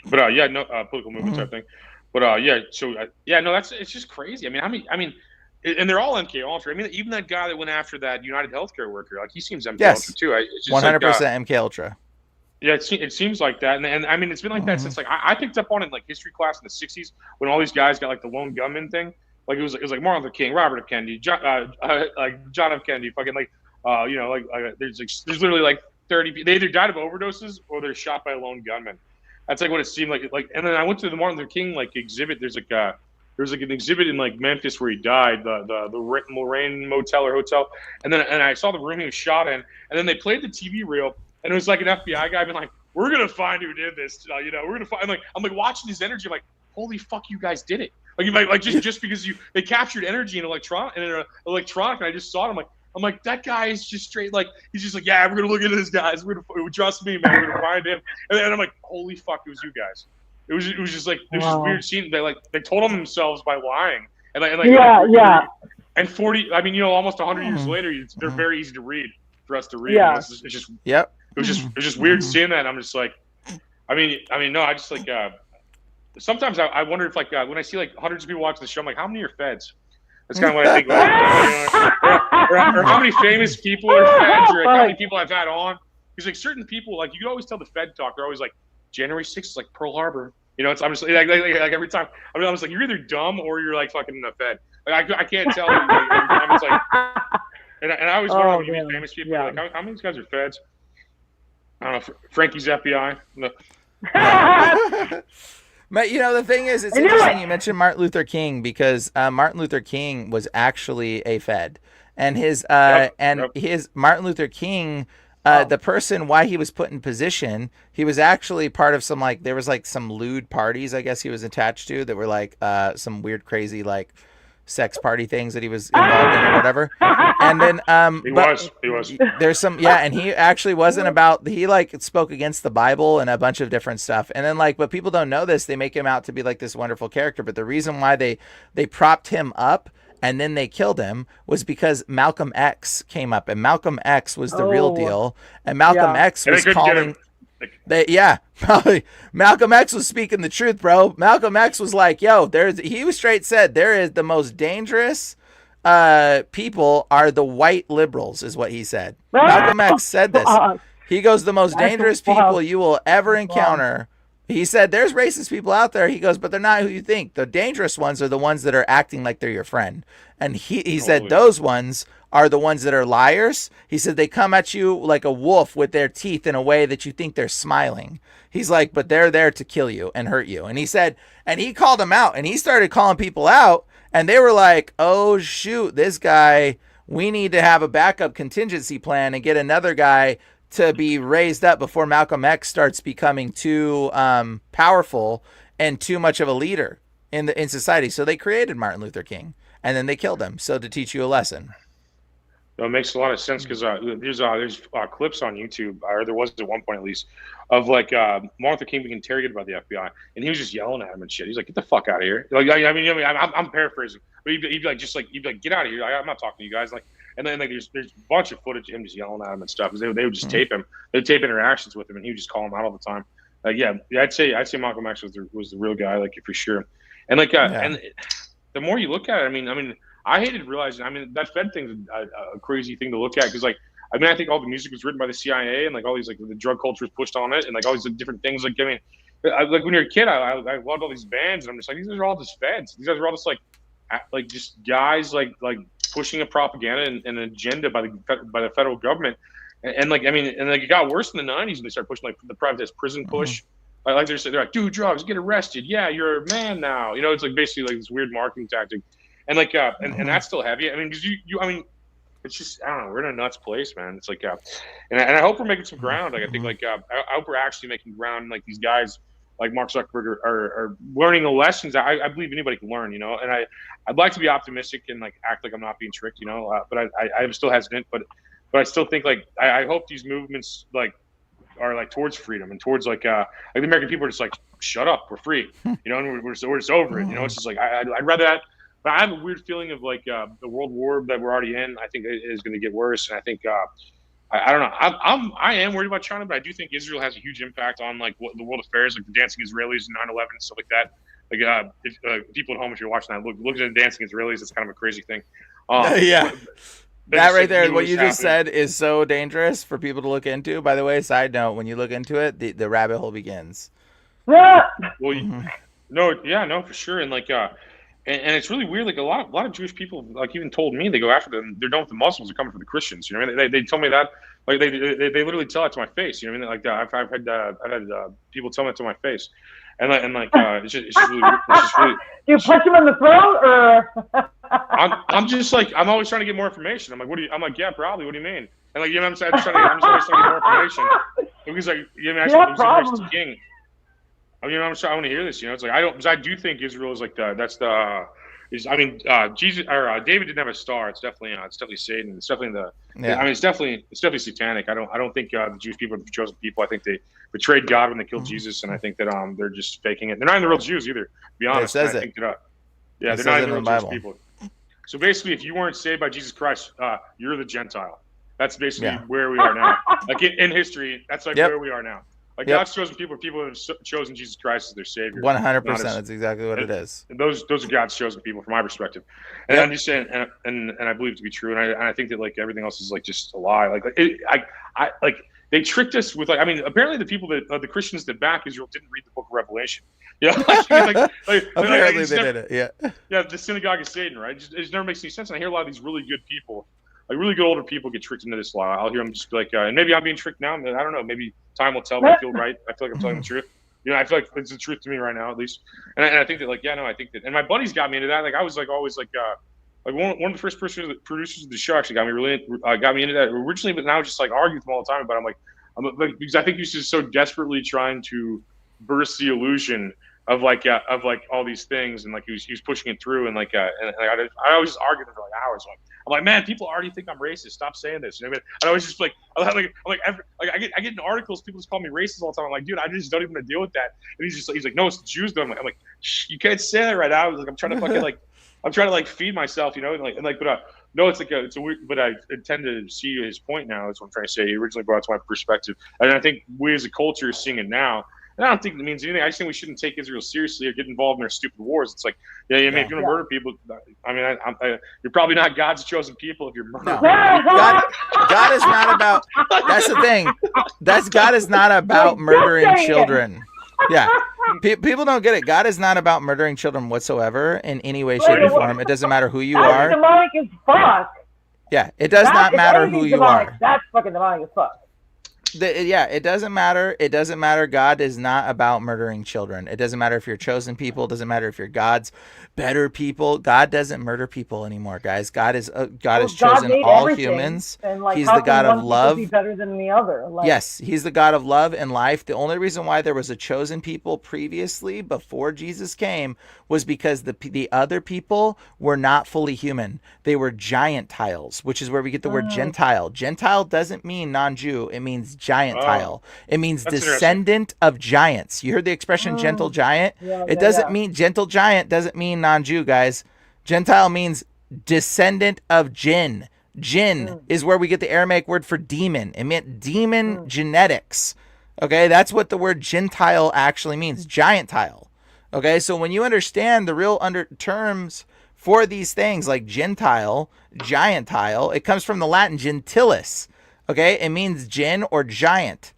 But political movement type thing. But it's just crazy. And they're all MK Ultra. Even that guy that went after that United Healthcare worker, like he seems MK Ultra too. 100% MK Ultra. Yeah, it seems like that, and it's been like that since I picked up on it in like history class in the '60s when all these guys got like the lone gunman thing. Like it was like Martin Luther King, Robert F. Kennedy, John F. Kennedy, fucking there's literally like 30 people. They either died of overdoses or they're shot by a lone gunman. That's like what it seemed like. Like, and then I went to the Martin Luther King exhibit. There's an exhibit in like Memphis where he died, the Lorraine Motel or Hotel, and I saw the room he was shot in, and then they played the TV reel, and it was like an FBI guy being like, "We're gonna find who did this," we're gonna find. I'm like watching his energy. I'm like, "Holy fuck, you guys did it!" Like just because they captured energy in electronic, and I just saw it. I'm like, that guy is just straight, like, he's just like, yeah, we're going to look into this guy. Trust me, man, we're going to find him. And I'm like, holy fuck, it was you guys. It was just like, there's this weird scene. They told on themselves by lying. And 40, almost 100 years later, they're very easy to read for us to read. Yeah. It's just, it was just weird seeing that. And I'm just like, sometimes I wonder if when I see like hundreds of people watching the show, I'm like, how many are feds? That's kind of what I think. Or how many famous people are feds, or like how many people I've had on. Because like certain people, like you can always tell the Fed talk. They're always like, January 6th is like Pearl Harbor. I'm just like every time. I'm just like, you're either dumb or you're like fucking a Fed. Like I can't tell. Every time it's like, and I always wonder when you meet famous people, like how many of these guys are feds? I don't know. Frankie's FBI. No. But the thing is, it's interesting you mentioned Martin Luther King because Martin Luther King was actually a Fed, and his Martin Luther King, the person why he was put in position, he was actually part of some there was some lewd parties I guess he was attached to that were some weird crazy sex party things that he was involved in or whatever. And then he was there's some and he actually wasn't about, he spoke against the Bible and a bunch of different stuff. And then but people don't know this, they make him out to be this wonderful character, but the reason why they propped him up and then they killed him was because Malcolm X came up, and Malcolm X was the real deal, and Malcolm X was calling Malcolm X was speaking the truth, bro. Malcolm X was like, yo, he was straight said, there is the most dangerous people are the white liberals, is what he said. Malcolm X said this. He goes, the most dangerous people you will ever encounter. He said, there's racist people out there. He goes, but they're not who you think. The dangerous ones are the ones that are acting like they're your friend. And he said, those ones are the ones that are liars. He said, they come at you like a wolf with their teeth in a way that you think they're smiling. He's like, but they're there to kill you and hurt you. And he said, and he called them out, and he started calling people out, and they were like, oh shoot, this guy, we need to have a backup contingency plan and get another guy to be raised up before Malcolm X starts becoming too powerful and too much of a leader in society. So they created Martin Luther King, and then they killed him. So to teach you a lesson. No, it makes a lot of sense because there's clips on YouTube, or there was at one point at least, of Martin Luther King being interrogated by the FBI, and he was just yelling at him and shit. He's like, "Get the fuck out of here!" I'm paraphrasing, but he'd be like, "Get out of here! I'm not talking to you guys." And then there's a bunch of footage of him just yelling at him and stuff. Because they would just tape him. They'd tape interactions with him, and he would just call him out all the time. I'd say Malcolm X was the real guy, like for sure. And and the more you look at it, I mean, I hated realizing. I mean, that Fed thing's a crazy thing to look at because I think all the music was written by the CIA and like all these like the drug culture was pushed on it and like all these different things. Like I mean, like when you're a kid, I loved all these bands and I'm just like these guys are all just feds. These guys are all just like just guys like pushing a propaganda and an agenda by the federal government. And like I mean, and like it got worse in the '90s when they started pushing like the privatized prison push. Like they're like, do drugs, get arrested. Yeah, you're a man now. You know, it's like basically like this weird marketing tactic. And like and that's still heavy. I mean, because I mean, it's just I don't know. We're in a nuts place, man. It's like and I hope we're making some ground. Like I think like I hope we're actually making ground. Like these guys like Mark Zuckerberg are learning the lessons. I believe anybody can learn. You know, and I'd like to be optimistic and like act like I'm not being tricked. You know, but I'm still hesitant. But I still think like I hope these movements like are like towards freedom and towards like the American people are just like shut up, we're free, you know, and we're just over it. You know, it's just like I'd rather that. But I have a weird feeling of like the world war that we're already in. I think it is going to get worse, and I think I don't know. I am worried about China, but I do think Israel has a huge impact on like the world affairs, like the dancing Israelis and 9/11 and stuff like that. Like if people at home, if you're watching that, look at the dancing Israelis. It's kind of a crazy thing. That right there, what you just said is so dangerous for people to look into. By the way, side note, when you look into it, the rabbit hole begins. Well, no, for sure. And like, and it's really weird. Like a lot of Jewish people, like even told me, they go after them. They're done with the Muslims. They're coming for the Christians. You know, what I mean? They told me that. Like they literally tell it to my face. You know, what I mean? Like I've had people tell me it to my face. And it's just really, Do you punch him in the throat, or? I'm just like I'm always trying to get more information. I'm like, I'm like, yeah, probably. What do you mean? And like, you know, I'm just always trying to get more information because like, you know, actually, Christ the King. I mean, I want to hear this. You know, it's like I do think Israel is like Jesus or David didn't have a star. It's definitely Satan. It's definitely I mean, it's definitely satanic. I don't think the Jewish people are the chosen people. I think they betrayed God when they killed Jesus, and I think that they're just faking it. They're not even the real Jews either, to be honest. It says I think that, they're not even the real Jewish people. So basically, if you weren't saved by Jesus Christ, you're the Gentile. That's basically where we are now. Like in history, that's like where we are now. Like God's chosen people have chosen Jesus Christ as their savior. 100%. That's exactly what it is. And those are God's chosen people, from my perspective. And I'm just saying, and I believe it to be true. And I think that like everything else is like just a lie. Like they tricked us with like. I mean, apparently the people that the Christians that back Israel didn't read the Book of Revelation. Yeah, apparently they did it. Yeah. Yeah, the synagogue of Satan, right? It just never makes any sense. And I hear a lot of these really good people. Like really good older people get tricked into this lie. I'll hear them just be like, and maybe I'm being tricked now. I don't know. Maybe time will tell. But I feel right. I feel like I'm telling the truth. You know, I feel like it's the truth to me right now, at least. And I think that, like, I think that. And my buddies got me into that. Like, I was like always like one of the first producers of the show actually got me into that originally, but now just like argue with them all the time about. I'm like because I think he's just so desperately trying to burst the illusion of all these things, and like he was pushing it through, and I always just argue with him for like hours. I'm like, man, people already think I'm racist. Stop saying this. You know what I mean? And I was just like, I get in articles. People just call me racist all the time. I'm like, dude, I just don't even want to deal with that. And he's like, no, it's the Jews though. I'm like, shh, you can't say that right now. Like, I'm trying to fucking I'm trying to feed myself, you know, but no, it's a weird. But I tend to see his point now. That's what I'm trying to say. He originally brought it to my perspective, and I think we as a culture are seeing it now. And I don't think it means anything. I just think we shouldn't take Israel seriously or get involved in their stupid wars. It's like, if you're going to murder people, I mean, you're probably not God's chosen people if you're murdering people. God is not about, that's the thing. God is not about murdering children. Yeah. People don't get it. God is not about murdering children whatsoever in any way, shape, or form. It doesn't matter who you are. That's demonic as fuck. Yeah. It does not matter who you are. That's fucking demonic as fuck. It doesn't matter. It doesn't matter. God is not about murdering children. It doesn't matter if you're chosen people. It doesn't matter if you're God's better people. God doesn't murder people anymore, guys. God has chosen all humans. And he's the God of love. Be better than the other. Yes, he's the God of love and life. The only reason why there was a chosen people previously, before Jesus came, was because the other people were not fully human. They were giant tiles, which is where we get the word Gentile. Gentile doesn't mean non-Jew. It means giant tile. It means descendant of giants. You heard the expression gentle giant? It doesn't mean gentle giant doesn't mean non-Jew, guys. Gentile means descendant of jinn. Jinn is where we get the Aramaic word for demon. It meant demon genetics. Okay, that's what the word Gentile actually means, giant tile. Okay, so when you understand the real terms for these things like Gentile, giant tile, it comes from the Latin gentilis. Okay, it means gin or giant.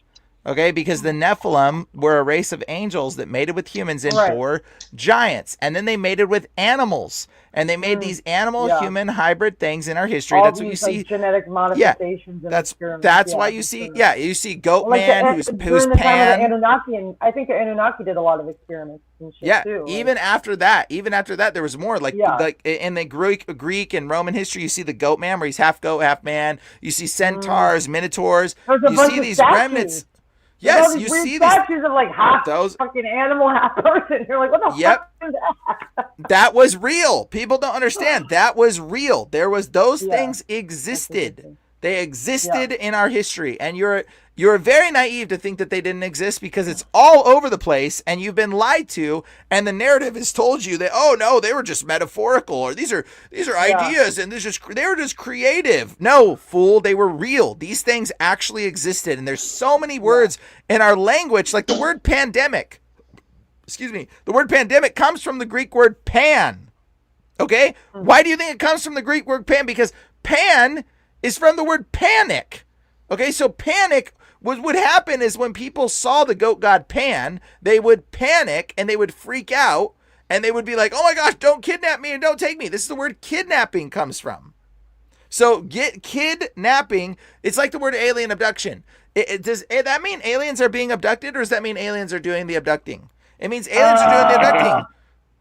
Okay, because the Nephilim were a race of angels that mated with humans and bore giants. And then they mated with animals. And they made these animal-human hybrid things in our history. All that's these, what you see. Genetic modifications. And that's why you see. Yeah, you see Goat like Man, who's during the time Pan. of the Anunnaki, and I think the Anunnaki did a lot of experiments and shit too. Even after that, there was more. Like in the Greek and Roman history, you see the Goat Man, where he's half goat, half man. You see centaurs, minotaurs. You see these remnants. Yes, you see these statues of like half fucking animal, half person. You're like, what the fuck is that? That was real. People don't understand. That was real. There was those things existed. They existed in our history, and you're very naive to think that they didn't exist because it's all over the place, and you've been lied to, and the narrative has told you that, oh no, they were just metaphorical, or these are ideas, and they were just creative. No, fool, they were real. These things actually existed, and there's so many words in our language, like the word pandemic. Excuse me. The word pandemic comes from the Greek word pan. Okay? Why do you think it comes from the Greek word pan? Because pan is from the word panic. Okay, so panic, what would happen is when people saw the goat god Pan, they would panic and they would freak out and they would be like, oh my gosh, don't kidnap me and don't take me. This is the word kidnapping comes from. So kidnapping, it's like the word alien abduction. Does that mean aliens are being abducted, or does that mean aliens are doing the abducting? It means aliens are doing the abducting.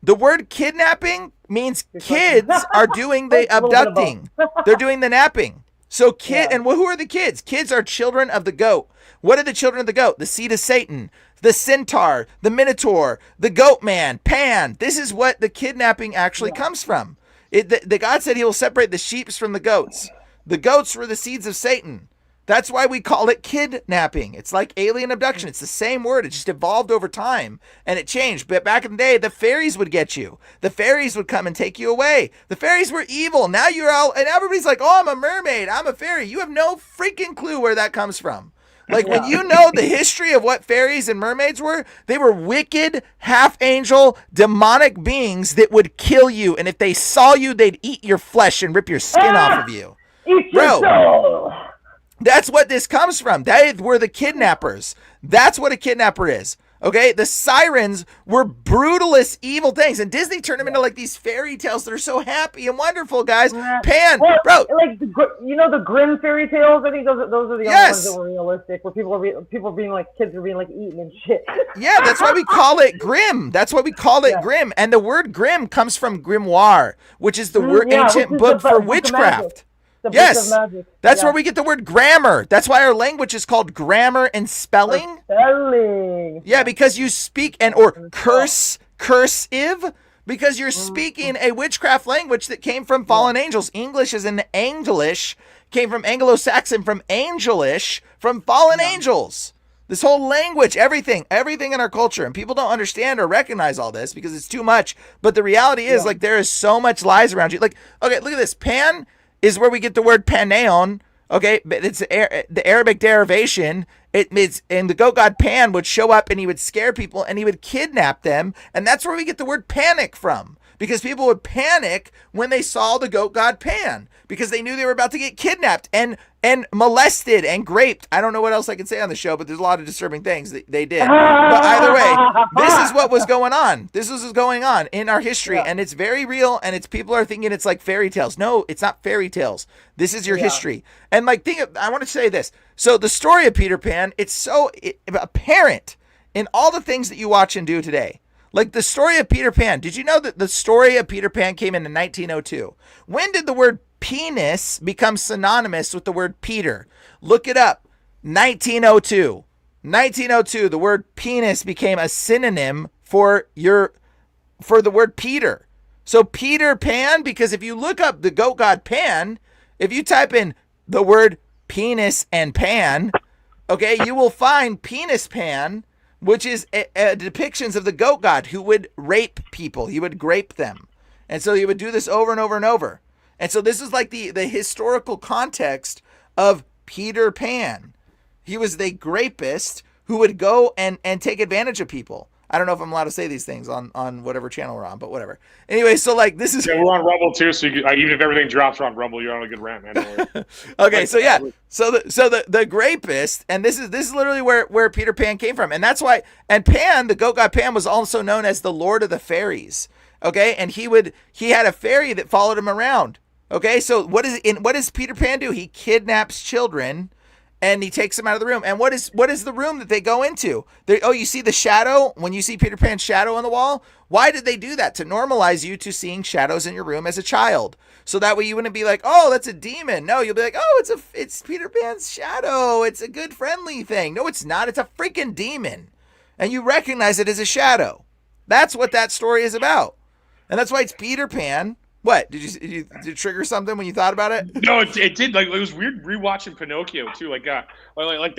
The word kidnapping means kids are doing the abducting. They're doing the napping. So and who are the kids? Kids are children of the goat. What are the children of the goat? The seed of Satan, the centaur, the minotaur, the goat man, Pan. This is what the kidnapping actually comes from. The God said he will separate the sheep from the goats. The goats were the seeds of Satan. That's why we call it kidnapping. It's like alien abduction. It's the same word. It just evolved over time and it changed. But back in the day, the fairies would get you. The fairies would come and take you away. The fairies were evil. Now you're all, and everybody's like, oh, I'm a mermaid. I'm a fairy. You have no freaking clue where that comes from. Like when you know the history of what fairies and mermaids were, they were wicked, half angel, demonic beings that would kill you. And if they saw you, they'd eat your flesh and rip your skin off of you. Eat your soul. That's what this comes from. They were the kidnappers. That's what a kidnapper is. Okay? The sirens were brutalist, evil things. And Disney turned them into like these fairy tales that are so happy and wonderful, guys. Pan, well, bro. Like, the Grimm fairy tales? I think those are the only ones that were realistic, where people are being like, kids are being like eaten and shit. Yeah, that's why we call it Grimm. That's why we call it Grimm. And the word Grimm comes from grimoire, which is the word ancient book for witchcraft. Yes, that's where we get the word grammar. That's why our language is called grammar and spelling. Yeah, because you speak or cursive, because you're speaking a witchcraft language that came from fallen angels. English is an Anglish, came from Anglo-Saxon, from angelish, from fallen angels. This whole language, everything in our culture, and people don't understand or recognize all this because it's too much. But the reality is, like, there is so much lies around you. Like, okay, look at this. Pan is where we get the word paneon, okay? But it's the Arabic derivation. And the goat god Pan would show up and he would scare people and he would kidnap them. And that's where we get the word panic from. Because people would panic when they saw the goat god Pan. Because they knew they were about to get kidnapped and molested and raped. I don't know what else I can say on the show, but there's a lot of disturbing things that they did. But either way, this is what was going on. This is what's going on in our history. And it's very real. And it's people are thinking it's like fairy tales. No, it's not fairy tales. This is your history. And like, I want to say this. So the story of Peter Pan, it's so apparent in all the things that you watch and do today. Like the story of Peter Pan. Did you know that the story of Peter Pan came in 1902? When did the word penis become synonymous with the word Peter? Look it up. 1902. 1902, the word penis became a synonym for the word Peter. So Peter Pan, because if you look up the goat god Pan, if you type in the word penis and pan, okay, you will find Penis Pan, which is depictions of the goat god who would rape people. He would grape them. And so he would do this over and over and over. And so this is like the historical context of Peter Pan. He was the grapist who would go and take advantage of people. I don't know if I'm allowed to say these things on whatever channel we're on, but whatever. Anyway, so like this is. Yeah, we're on Rumble too, so even if everything drops on Rumble, you're on a good rant, man. Don't worry. Okay, so yeah, so the grapist, and this is literally where Peter Pan came from, and that's why. And Pan, the goat god Pan, was also known as the Lord of the Fairies. Okay, and he had a fairy that followed him around. Okay, so what does Peter Pan do? He kidnaps children. And he takes them out of the room. And what is the room that they go into? You see the shadow? When you see Peter Pan's shadow on the wall? Why did they do that? To normalize you to seeing shadows in your room as a child. So that way you wouldn't be like, oh, that's a demon. No, you'll be like, oh, it's Peter Pan's shadow. It's a good friendly thing. No, it's not. It's a freaking demon. And you recognize it as a shadow. That's what that story is about. And that's why it's Peter Pan. What did you trigger something when you thought about it? No, it did. Like it was weird rewatching Pinocchio too. Like that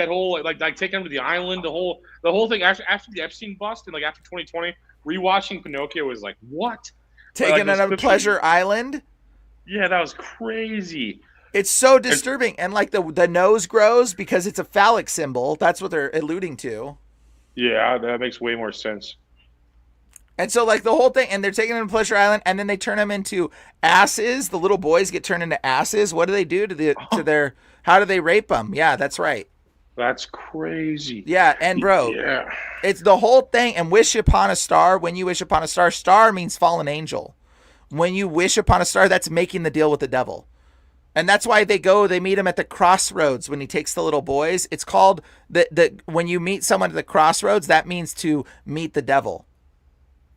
whole like taking him to the island. The whole thing after the Epstein bust and like after 2020, rewatching Pinocchio was like what? Taking it on Pleasure Island. Yeah, that was crazy. It's so disturbing, and like the nose grows because it's a phallic symbol. That's what they're alluding to. Yeah, that makes way more sense. And so like the whole thing, and they're taking them to Pleasure Island, and then they turn them into asses. The little boys get turned into asses. What do they do to their? How do they rape them? Yeah, that's right. That's crazy. Yeah, and bro, it's the whole thing. And wish upon a star. When you wish upon a star, star means fallen angel. When you wish upon a star, that's making the deal with the devil. And that's why they meet him at the crossroads when he takes the little boys. It's called when you meet someone at the crossroads, that means to meet the devil.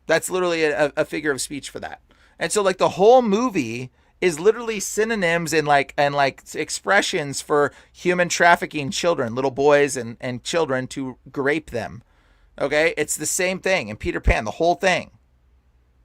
That's literally a figure of speech for that. And so like the whole movie is literally synonyms and like expressions for human trafficking children, little boys and children to grape them. Okay? It's the same thing in Peter Pan, the whole thing.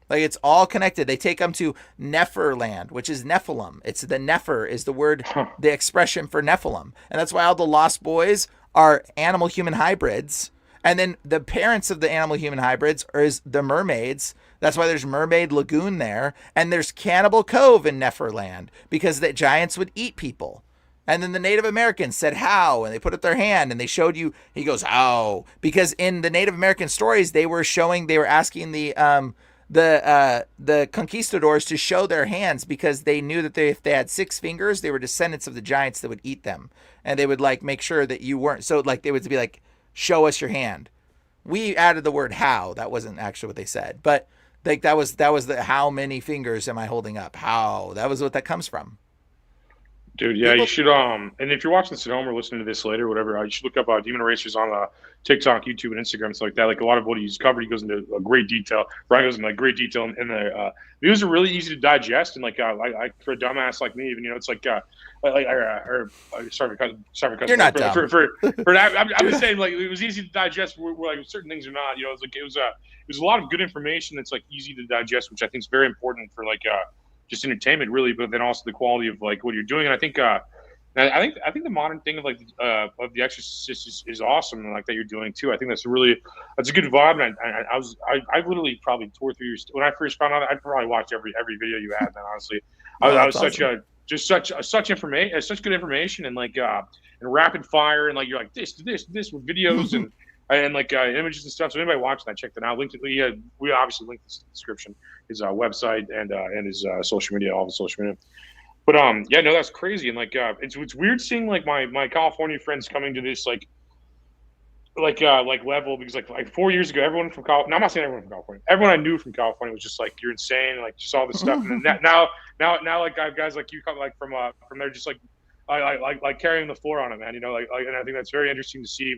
Like it's all connected. They take them to Neferland, which is Nephilim. It's the Nepher is the word, the expression for Nephilim. And that's why all the lost boys are animal-human hybrids. And then the parents of the animal-human hybrids is the mermaids. That's why there's Mermaid Lagoon there. And there's Cannibal Cove in Neferland because the giants would eat people. And then the Native Americans said, how? And they put up their hand and they showed you, he goes, how? Because in the Native American stories, they were asking the conquistadors to show their hands because they knew that if they had 6 fingers, they were descendants of the giants that would eat them. And they would like make sure that you weren't. So like they would be like, show us your hand. We added the word how. That wasn't actually what they said, but like that was the how many fingers am I holding up? How? That was what that comes from. Dude, yeah, you should and if you're watching this at home or listening to this later, whatever, you should look up demonerasers on TikTok, YouTube, and Instagram, stuff like that. Like a lot of what he's covered, he goes into great detail. Bryan goes into like great detail in there. Videos are really easy to digest, and like for a dumbass like me, even it's like sorry for you're not dumb. I'm just saying like it was easy to digest. Where like certain things are not. It's like it was a lot of good information that's like easy to digest, which I think is very important for like just entertainment, really, but then also the quality of like what you're doing. And I think the modern thing of like of The Exorcist is awesome, and like that you're doing too. I think that's a good vibe. And I literally probably 2 or 3 years when I first found out, I probably watched every video you had. Man, honestly, I was awesome. such information, such good information, and like and rapid fire, and like you're like this with videos and like images and stuff. So anybody watching that, check that out. We obviously linked this in the description, his website and his social media, all the social media. But yeah, no, that's crazy. And like it's weird seeing like my California friends coming to this like level, because like 4 years ago, everyone from California, I'm not saying everyone from California, everyone I knew from California was just like, you're insane, like just all this stuff. And then now like I have guys like you come like from there, just like carrying the floor on it, man. And I think that's very interesting to see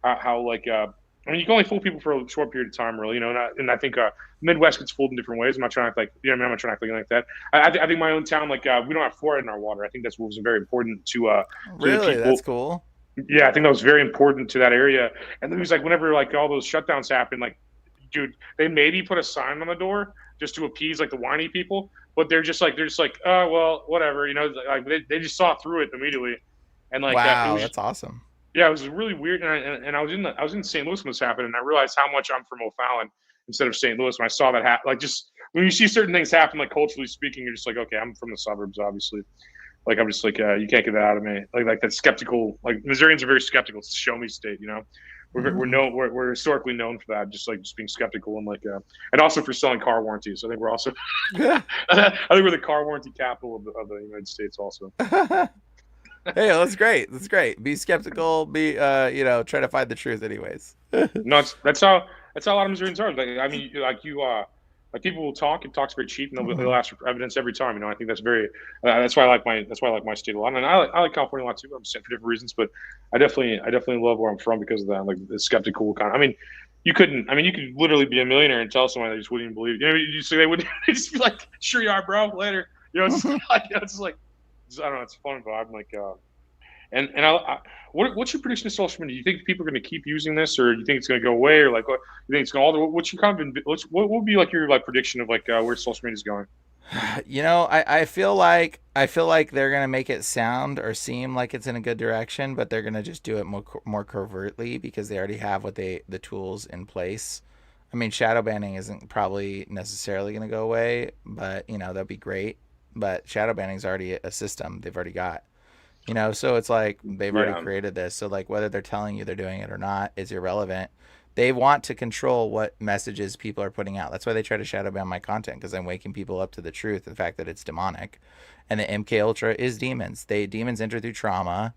how like I mean, you can only fool people for a short period of time, really, and I think Midwest gets fooled in different ways. I'm not trying to act like, I'm not trying to act like that. I think my own town, like we don't have fluoride in our water. I think that's what was very important to really, to that's cool. Yeah, I think that was very important to that area. And then it was like whenever like all those shutdowns happened, like, dude, they maybe put a sign on the door just to appease like the whiny people, but they're just like, oh well, whatever, like they just saw through it immediately, and like wow, that's awesome. Yeah, it was really weird, and I was in St. Louis when this happened, and I realized how much I'm from O'Fallon instead of St. Louis when I saw that happen. Like just when you see certain things happen, like culturally speaking, you're just like, okay, I'm from the suburbs, obviously. Like I'm just like, you can't get that out of me. Like that skeptical. Like Missourians are very skeptical. It's a show me state, we're historically known for that, just being skeptical and also for selling car warranties. I think we're also I think we're the car warranty capital of the United States also. Hey, that's great. That's great. Be skeptical. Be try to find the truth anyways. No, that's how a lot of Missourians are. People will talk. It talks very cheap, and they'll ask for evidence every time. I think that's very. That's why I like my state a lot, and I like California a lot too. I'm saying for different reasons, but I definitely love where I'm from because of that, the skeptical kind. You could literally be a millionaire and tell someone they just wouldn't even believe. They wouldn't. They just be like, "Sure you are, bro. Later." It's like I don't know. It's a fun vibe. What's your prediction of social media? Do you think people are going to keep using this, or do you think it's going to go away, or you think it's going to what's your what would be your prediction of where social media is going? I feel like they're going to make it sound or seem like it's in a good direction, but they're going to just do it more covertly because they already have the tools in place. Shadow banning isn't probably necessarily going to go away, but that'd be great. But shadow banning is already a system they've already got. So it's like they've already created this. So whether they're telling you they're doing it or not is irrelevant. They want to control what messages people are putting out. That's why they try to shadow ban my content, because I'm waking people up to the truth, the fact that it's demonic. And the MK Ultra is demons. Demons enter through trauma,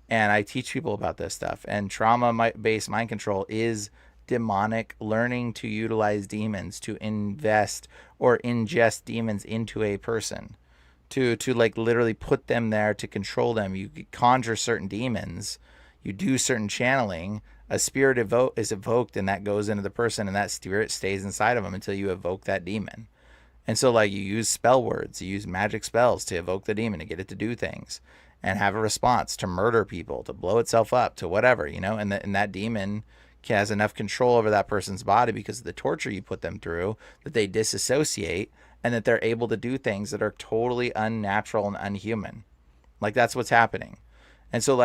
and I teach people about this stuff. And trauma-based mind control is demonic learning to utilize demons to invest or ingest demons into a person. To literally put them there to control them. You conjure certain demons, you do certain channeling, a spirit is evoked, and that goes into the person, and that spirit stays inside of them until you evoke that demon. And so you use spell words, you use magic spells to evoke the demon, to get it to do things and have a response, to murder people, to blow itself up, to whatever, and that demon has enough control over that person's body because of the torture you put them through that they disassociate, and that they're able to do things that are totally unnatural and unhuman. That's what's happening. And so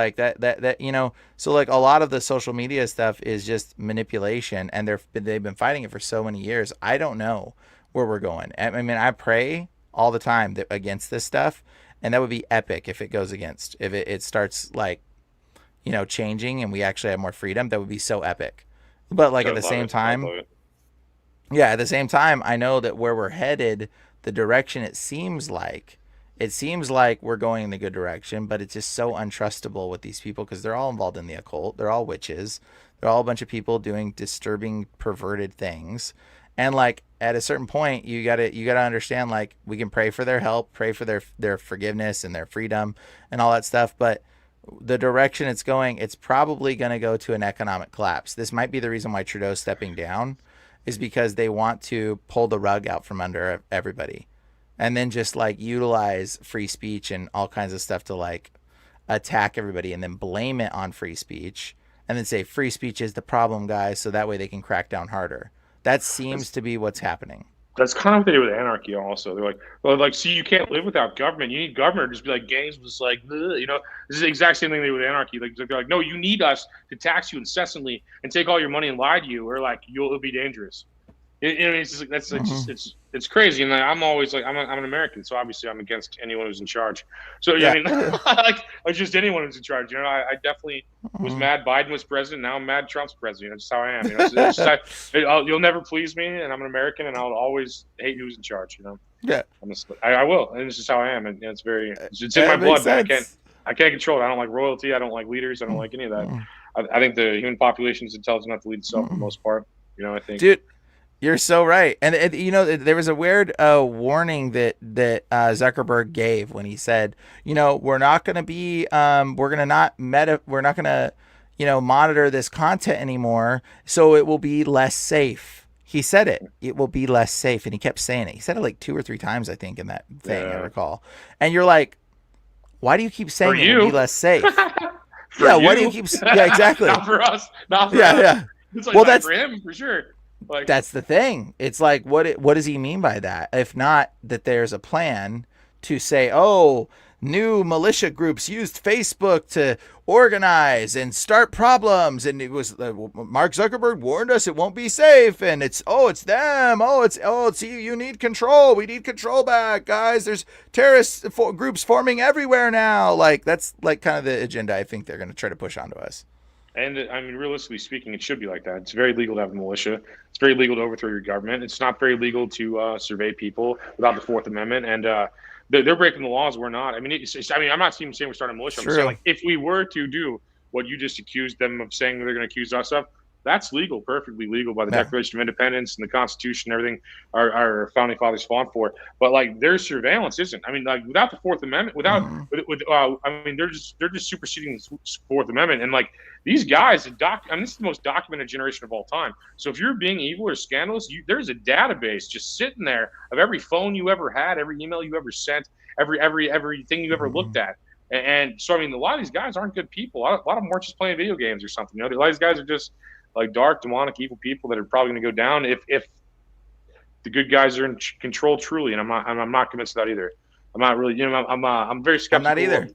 so a lot of the social media stuff is just manipulation, and they've been fighting it for so many years. I don't know where we're going. I pray all the time against this stuff, and that would be epic if it goes against, if it starts changing and we actually have more freedom. That would be so epic. But at the same time, at the same time, I know that where we're headed, the direction it seems like we're going in the good direction, but it's just so untrustable with these people because they're all involved in the occult. They're all witches. They're all a bunch of people doing disturbing, perverted things. And at a certain point, you gotta understand, we can pray for their help, pray for their forgiveness and their freedom and all that stuff. But the direction it's going, it's probably going to go to an economic collapse. This might be the reason why Trudeau's stepping down, is because they want to pull the rug out from under everybody and then just utilize free speech and all kinds of stuff to attack everybody and then blame it on free speech and then say free speech is the problem, guys. So that way they can crack down harder. That seems to be what's happening. That's kind of what they do with anarchy also. They're see, you can't live without government. You need government. Just be gangs was this is the exact same thing they do with anarchy. They're no, you need us to tax you incessantly and take all your money and lie to you, or it'll be dangerous. It's just, it's crazy. And I'm always I'm an American, so obviously I'm against anyone who's in charge. So just anyone who's in charge. I definitely was mad Biden was president. Now I'm mad Trump's president. That's just how I am. You'll never please me, and I'm an American, and I'll always hate who's in charge. Yeah, I will, and it's just how I am, and it's in my blood. I can't control it. I don't like royalty. I don't like leaders. I don't like any of that. I think the human population is intelligent enough to lead itself for the most part. I think. Dude, you're so right. And there was a weird warning that Zuckerberg gave when he said, we're not going to be, we're not going to, monitor this content anymore, so it will be less safe. He said it will be less safe, and he kept saying it. He said it 2 or 3 times, I think, in that thing. I recall. And you're like, why do you keep saying it will be less safe? Why do you keep? Yeah, exactly. Not for us. Not for us. Yeah. It's that's for him for sure. That's the thing. It's what does he mean by that? If not that there's a plan to say, new militia groups used Facebook to organize and start problems, and it was Mark Zuckerberg warned us it won't be safe, and it's them, it's you need control, we need control back, guys, there's terrorist groups forming everywhere now. That's kind of the agenda I think they're going to try to push onto us. And I mean, realistically speaking, it should be like that. It's very legal to have a militia. It's very legal to overthrow your government. It's not very legal to survey people without the Fourth Amendment. And they're breaking the laws. We're not. I mean, I'm not even saying we're starting a militia. I'm saying, like, if we were to do what you just accused them of saying they're going to accuse us of, that's legal, perfectly legal by the Declaration of Independence and the Constitution, and everything our founding fathers fought for. But like, their surveillance isn't. I mean, like, without the Fourth Amendment, I mean, they're just superseding the Fourth Amendment. And like, these guys, I mean, this is the most documented generation of all time. So if you're being evil or scandalous, there's a database just sitting there of every phone you ever had, every email you ever sent, everything you ever looked at. And so, I mean, a lot of these guys aren't good people. A lot of them aren't just playing video games or something. You know, a lot of these guys are just like dark, demonic, evil people that are probably going to go down if the good guys are in control truly. And I'm not convinced of that either. I'm not really, you know, I'm very skeptical. I'm not either.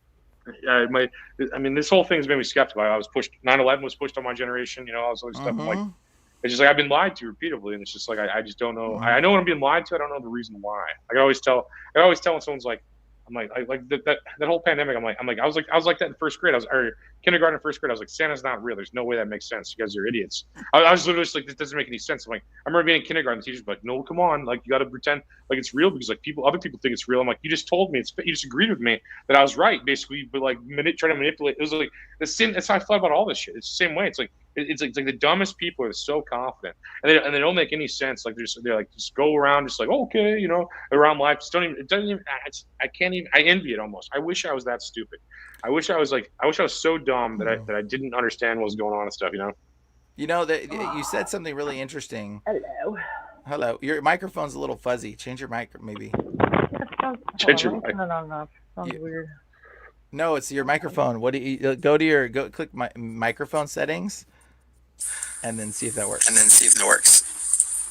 I mean, this whole thing's made me skeptical. I was pushed. 9/11 was pushed on my generation. You know, all this other stuff. Like, it's just like I've been lied to repeatedly, and it's just like I just don't know. I know when I'm being lied to. I don't know the reason why. I always tell when someone's like, I'm like that whole pandemic. I was like that in first grade. Or kindergarten, first grade. I was like, Santa's not real. There's no way that makes sense. You guys are idiots. I was literally just like, this doesn't make any sense. I'm like, I remember being in kindergarten. The teacher's like, no, come on, like, you got to pretend like it's real because like other people think it's real. I'm like, you just told me you just agreed with me that I was right, basically, but like trying to manipulate. It was like the same. That's how I thought about all this shit. It's the same way. It's like the dumbest people are so confident, and they don't make any sense. Like they're like, just go around just like, okay, you know, around life. Just I can't even. I envy it almost. I wish I was that stupid. I wish I was so dumb that I didn't understand what was going on and stuff. You know. You know that you said something really interesting. Hello. Your microphone's a little fuzzy. Change your mic, maybe. Change your mic. No. Sounds weird. No, it's your microphone. What do you go click my microphone settings, and then see if that works.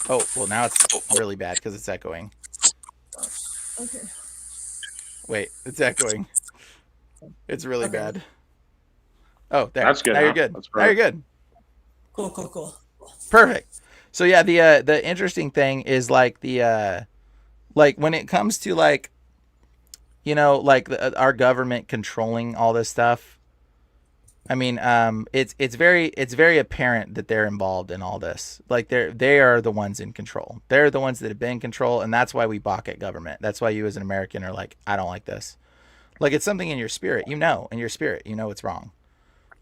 Oh, well, now it's really bad because it's echoing. Okay. Wait, it's echoing. It's really bad. Oh, there. That's good. Now you're good. Now you're good. Cool. Perfect. So yeah, the interesting thing is like like when it comes to like, you know, like our government controlling all this stuff. I mean, it's very apparent that they're involved in all this. Like they are the ones in control. They're the ones that have been in control, and that's why we balk at government. That's why you as an American are like, I don't like this. Like, it's something in your spirit, you know, it's wrong.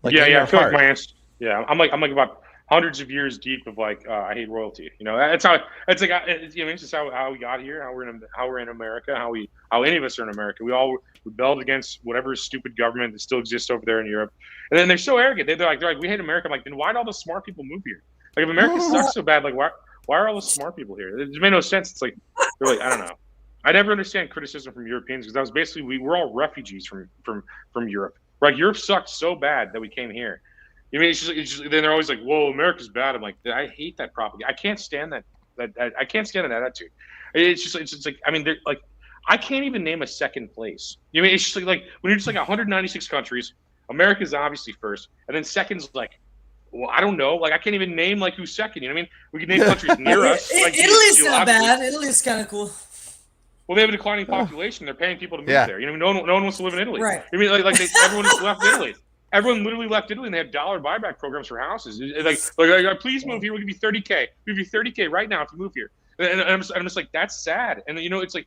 Like, I feel like my answer. Yeah, I'm like about hundreds of years deep of like I hate royalty. You know, that's how it's like. It's just how we got here, how we're in America, how any of us are in America. We all rebelled against whatever stupid government that still exists over there in Europe, and then they're so arrogant. They're like we hate America. I'm like, then why did all the smart people move here? Like, if America sucks so bad, like why are all the smart people here? It made no sense. It's like they're like, I don't know. I never understand criticism from Europeans because that was basically we're all refugees from Europe. Like, Europe sucked so bad that we came here. You mean it's just then they're always like, "Whoa, America's bad." I'm like, I hate that propaganda. I can't stand that I can't stand that attitude. It's like, I mean, they're like, I can't even name a second place. You mean it's just like when you're just like 196 countries, America's obviously first, and then second's like, well, I don't know. Like, I can't even name like who's second. You know what I mean? We can name countries near us. Like, Italy's not bad. Italy's kind of cool. Well, they have a declining population. They're paying people to move there. You know, no one wants to live in Italy. Right. I mean, everyone just left Italy. Everyone literally left Italy, and they have dollar buyback programs for houses. Like, please move here. We'll give you $30K. We'll give you $30K right now if you move here. And I'm just like, that's sad. And you know, it's like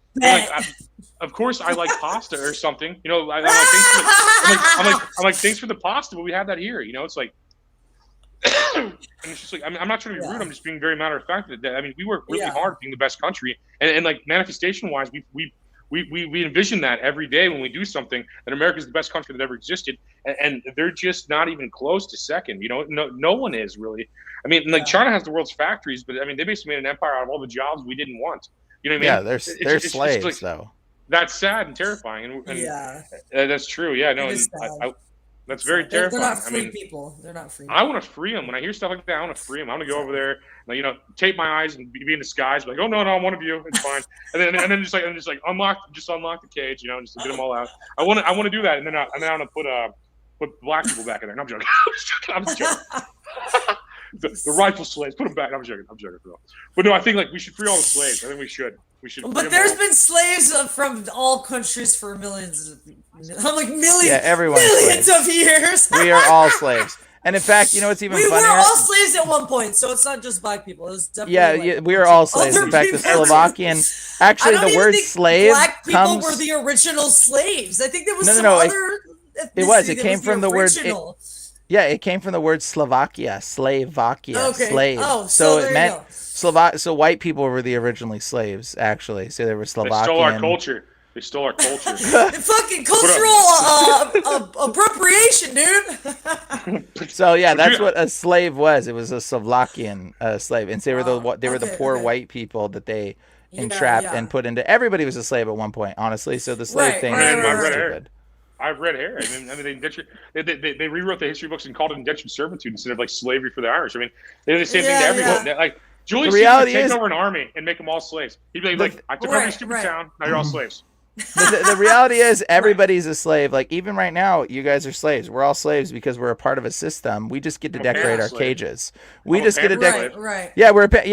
of course I like pasta or something. You know, I'm like, thanks for the pasta, but we have that here. You know, it's like. And it's just like, I'm not trying to be rude. I'm just being very matter of fact that I mean, we work really hard being the best country, and like manifestation wise, we envision that every day when we do something that America's the best country that ever existed, and they're just not even close to second. You know, no one is really. I mean, like China has the world's factories, but I mean, they basically made an empire out of all the jobs we didn't want. You know what I mean? Yeah, they're slaves like, though. That's sad and terrifying, and that's true. Yeah, no, that's very terrifying. They're not free people. They're not free. I want to free them. When I hear stuff like that, I want to free them. I want to go over there, and, you know, tape my eyes and be in disguise, like, oh no, I'm one of you. It's fine. And then just like unlock the cage, you know, just to get them all out. I want to do that, and then I want to put black people back in there. No, I'm joking. I'm joking. The rightful slaves, put them back. I'm joking. But no, I think like we should free all the slaves. I think we should. But there's been slaves from all countries for millions. I'm like millions. Yeah, everyone's millions slaves. of years. We are all slaves. And in fact, you know what's even we funnier? were all slaves at one point, so it's not just black people. It was definitely Yeah, we were all slaves. In fact, the Slovakian, actually, the word slave black people comes. were the original slaves. I think there was some No. other. It was. It that came from the word. It came from the word Slovakia, Slovakia, slave. Oh, so there it meant So white people were the originally slaves, actually. So they were Slovakian. They stole our culture. They stole our culture. Fucking cultural appropriation, dude. So yeah, that's what a slave was. It was a Slovakian slave, and so they were the poor white people that they entrapped and put into. Everybody was a slave at one point, honestly. So the slave thing is stupid. I have red hair. I mean, they rewrote the history books and called it indentured servitude instead of like slavery for the Irish. I mean, they did the same thing to everyone. Like Julius Caesar would take over an army and make them all slaves. He'd be like, I took over your stupid town. Now you're all slaves. The reality is everybody's a slave. Like even right now, you guys are slaves. We're all slaves because we're a part of a system. We just get to decorate our cages. We just get to decorate. Yeah,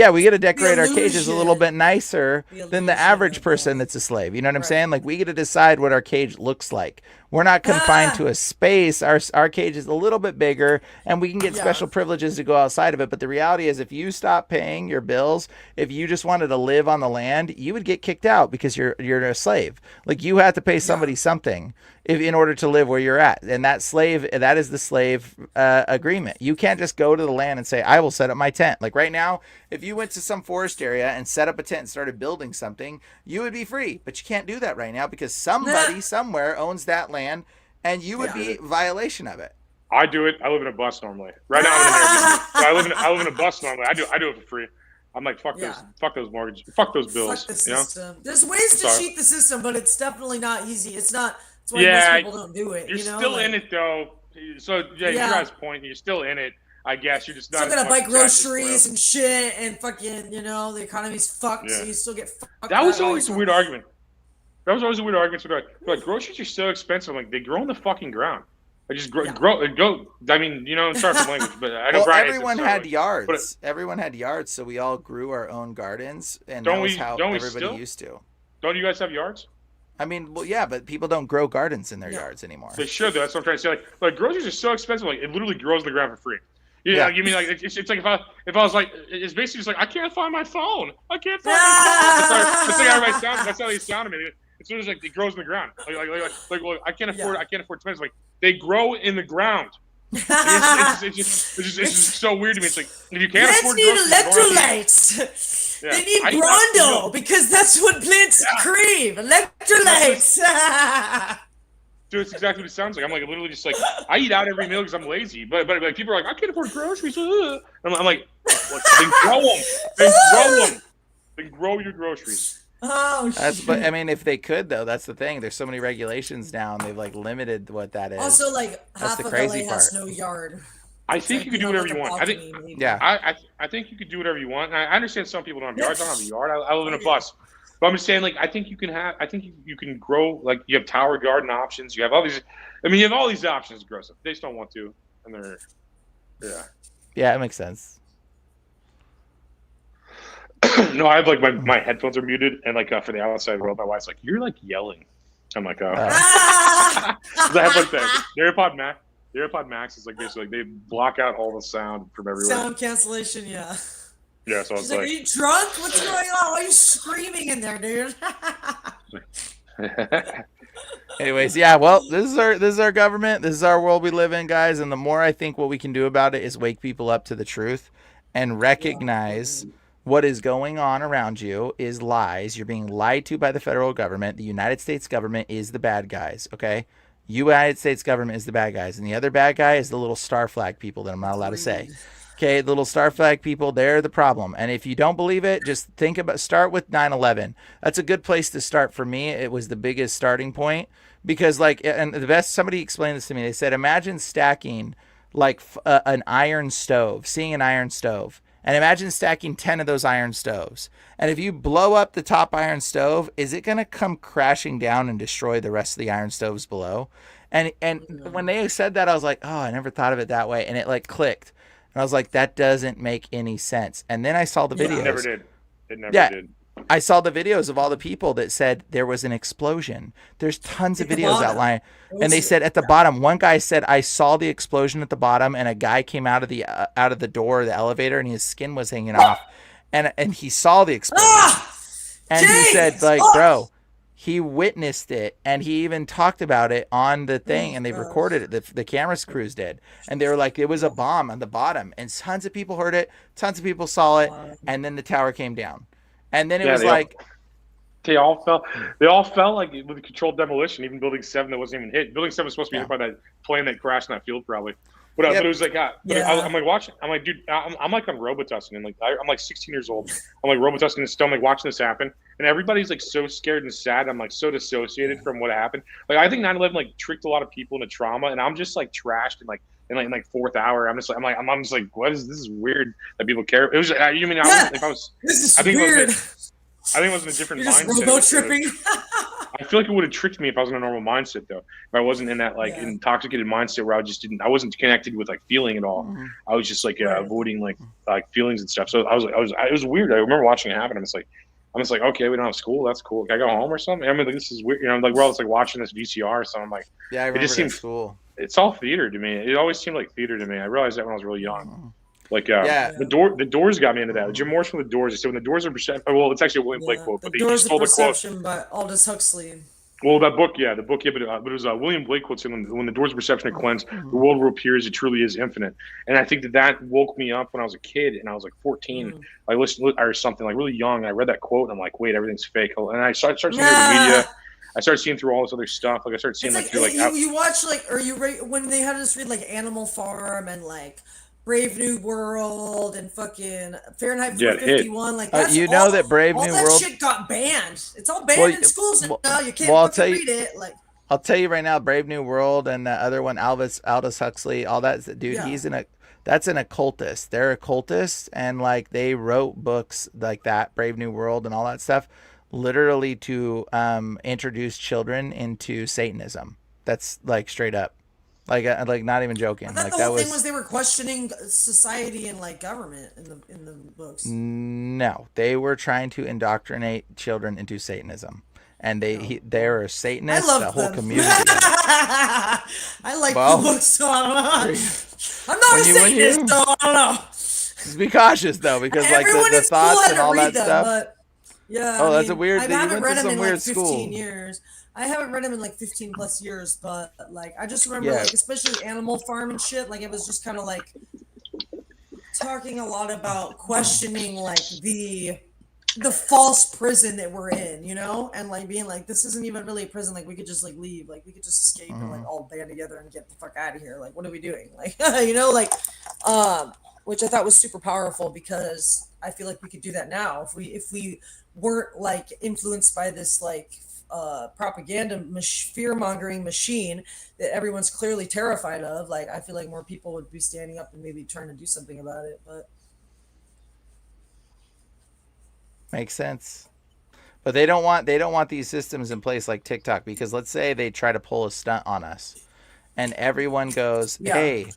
we get to decorate our cages a little bit nicer than the average person that's a slave. You know what I'm saying? Like we get to decide what our cage looks like. We're not confined to a space. Our cage is a little bit bigger, and we can get special privileges to go outside of it. But the reality is, if you stop paying your bills, if you just wanted to live on the land, you would get kicked out because you're a slave. Like you have to pay somebody something in order to live where you're at, and that is the slave agreement. You can't just go to the land and say, I will set up my tent. Like right now, if you went to some forest area and set up a tent and started building something, you would be free. But you can't do that right now because somebody somewhere owns that land, and you would be violation of it. I do it. I live in a bus normally. Right now I'm in an Airbnb. So I live in a bus normally. I do it for free. I'm like, fuck those mortgages, fuck those bills. Fuck the system. There's ways to cheat the system, but it's definitely not easy. It's not. That's why most people don't do it. You're still in it though. So your guys' point, you're still in it. I guess you're just not. Still gotta buy groceries and shit, and fucking, the economy's fucked, so you still get fucked. That was always a weird argument. That was always a weird argument. So like groceries are so expensive. Like they grow in the fucking ground. I just grow. I mean, sorry for language, but I know. Well, Brian everyone had yards. Everyone had yards, so we all grew our own gardens, and that was how everybody used to. Don't you guys have yards? I mean, well, yeah, but people don't grow gardens in their yards anymore. They should, though. That's what I'm trying to say. Like groceries are so expensive. Like it literally grows in the ground for free. Yeah. Like, you mean like it's like if I was like, it's basically just like I can't find my phone. I can't find my phone. That's like everybody sounds. That's how they sound to me. As soon as like it grows in the ground. Like I can't afford tomatoes. Like they grow in the ground. It's just so weird to me. It's like if you can't afford electrolytes. They need Brondo because that's what plants crave. Electrolytes. Dude, it's exactly what it sounds like. I'm like literally just like I eat out every meal because I'm lazy. But like people are like I can't afford groceries. I'm like then grow them. Then grow your groceries. Oh shit. But I mean, if they could though, that's the thing. There's so many regulations now, and they've like limited what that is. Also, like half of LA has no yard. I think you can do whatever you want. I think you could do whatever you want. I understand some people don't have yards. I don't have a yard. I live in a bus. But I'm just saying, like, I think you can grow, like, you have tower garden options. You have all these. I mean, you have all these options to grow stuff. They just don't want to, and they're, Yeah, it makes sense. No, I have like my headphones are muted, and like for the outside world, my wife's like, "You're like yelling." I'm like, "Oh." I have like the AirPod Max is like basically like they block out all the sound from everywhere. Sound cancellation, yeah. Yeah, so She's like, "Are you drunk? What's going on? Why are you screaming in there, dude?" Anyways, yeah, well, this is our government. This is our world we live in, guys. And the more I think what we can do about it is wake people up to the truth and recognize what is going on around you is lies. You're being lied to by the federal government. The United States government is the bad guys, okay? United States government is the bad guys. And the other bad guy is the little star flag people that I'm not allowed to say. Okay, the little star flag people, they're the problem. And if you don't believe it, just start with 9/11. That's a good place to start for me. It was the biggest starting point because somebody explained this to me. They said, imagine stacking like an iron stove, seeing an iron stove. And imagine stacking 10 of those iron stoves. And if you blow up the top iron stove, is it going to come crashing down and destroy the rest of the iron stoves below? And when they said that, I was like, oh, I never thought of it that way. And it like clicked. And I was like, that doesn't make any sense. And then I saw the videos. It never did. It never did. I saw the videos of all the people that said there was an explosion. There's tons of videos outlining, and they said at the bottom, one guy said, I saw the explosion at the bottom, and a guy came out of the door of the elevator, and his skin was hanging off, and he saw the explosion, and he said, like, bro, he witnessed it, and he even talked about it on the thing, and they recorded it. The camera crews did, and they were like, it was a bomb on the bottom, and tons of people heard it, tons of people saw it, and then the tower came down. And then it was like they all fell like with a controlled demolition. Even Building 7 that wasn't even hit. Building 7 was supposed to be hit by that plane that crashed in that field, probably. But it was like, I'm like watching. I'm like, dude, I'm like on Robitussin, and like I'm like 16 years old. I'm like Robitussin and still, I'm like watching this happen, and everybody's like so scared and sad. I'm like so dissociated from what happened. Like I think 9/11 like tricked a lot of people into trauma, and I'm just like trashed and like. In like fourth hour, I'm just like, what is this? Is weird that people care. It was, you mean, This is weird. I think it was in a different You're just mindset. robo-tripping. I feel like it would have tricked me if I was in a normal mindset, though. If I wasn't in that like intoxicated mindset where I wasn't connected with like feeling at all. I was just like avoiding like feelings and stuff. So it was weird. I remember watching it happen. I'm just like, okay, we don't have school. That's cool. Can I go home or something? I mean, like, this is weird. You know, like we're all just like watching this VCR. So I'm like, yeah, I remember it just seems cool. It's all theater to me. It always seemed like theater to me. I realized that when I was really young. Like the Doors got me into that. Jim Morrison from the Doors. He said when the Doors are perception. Well, it's actually a William Blake quote, but The he Doors stole of the quote. Perception by Aldous Huxley. Well, that book, but it was William Blake quote saying when the doors of perception are cleansed, the world will appear as it truly is infinite. And I think that woke me up when I was a kid and I was like 14. I listened or something like really young. And I read that quote and I'm like, wait, everything's fake. And I started seeing through the media. I started seeing through all this other stuff. Like I started seeing you watch like, or you read when they had us read like Animal Farm and like Brave New World and fucking Fahrenheit 451. Like that's you know that Brave New that World shit got banned. It's all banned in schools now. You can't read it. Like I'll tell you right now, Brave New World and the other one, Aldous Huxley, all that dude. That's an occultist. They're occultists, and like they wrote books like that, Brave New World and all that stuff, literally to introduce children into Satanism. That's like straight up, like not even joking. I thought like the that whole thing was they were questioning society and like government in the books. No, they were trying to indoctrinate children into Satanism, and they're Satanists. I love the whole them. community. I like the books, so I'm not a Satanist, so I don't know. Just be cautious though, because like the thoughts and all that stuff. But, yeah. Oh, that's a weird I thing. haven't read them in like 15 school. years. I haven't read them in like 15 plus years, but like I just remember like especially Animal Farm and shit. Like it was just kind of like talking a lot about questioning like the false prison that we're in, you know, and like being like this isn't even really a prison. Like we could just like leave, like we could just escape and like all band together and get the fuck out of here. Like what are we doing? Like you know, like which I thought was super powerful because I feel like we could do that now if we weren't like influenced by this like propaganda fear-mongering machine that everyone's clearly terrified of. Like I feel like more people would be standing up and maybe trying to do something about it, but makes sense. But they don't want these systems in place like TikTok, because let's say they try to pull a stunt on us and everyone goes, hey,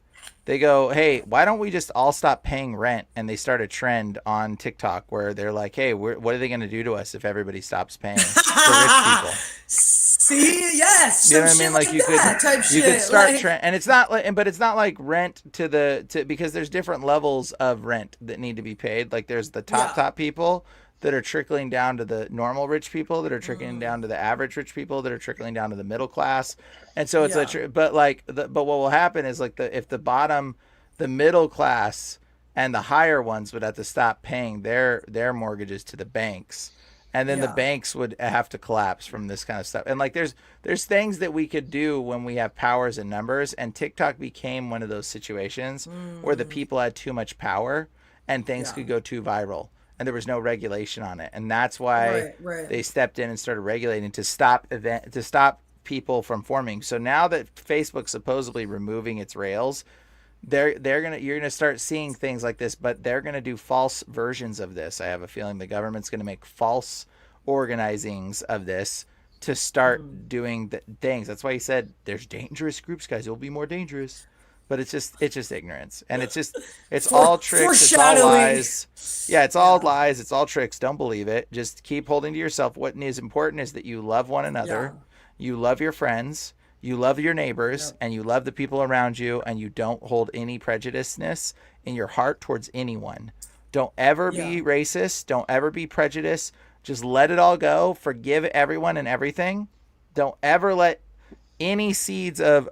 why don't we just all stop paying rent? And they start a trend on TikTok where they're like, hey, what are they going to do to us if everybody stops paying for rich people? See, yes, you know what I mean? Like you could start like, trend, and it's not like, but it's not like rent to because there's different levels of rent that need to be paid. Like there's the top people that are trickling down to the normal rich people, that are trickling down to the average rich people, that are trickling down to the middle class. And so it's but what will happen is like if the middle class and the higher ones would have to stop paying their mortgages to the banks, and then the banks would have to collapse from this kind of stuff. And like there's things that we could do when we have powers and numbers, and TikTok became one of those situations where the people had too much power and things could go too viral. And there was no regulation on it, and that's why they stepped in and started regulating to stop people from forming. So now that Facebook's supposedly removing its rails, you're gonna start seeing things like this, but they're gonna do false versions of this. I have a feeling the government's gonna make false organizings of this to start doing things. That's why he said there's dangerous groups, guys. It'll be more dangerous. but it's just ignorance, and it's all tricks, it's all lies. Yeah, it's all lies, it's all tricks. Don't believe it. Just keep holding to yourself. What is important is that you love one another, you love your friends, you love your neighbors, and you love the people around you, and you don't hold any prejudiceness in your heart towards anyone. Don't ever be racist. Don't ever be prejudiced. Just let it all go. Forgive everyone and everything. Don't ever let any seeds of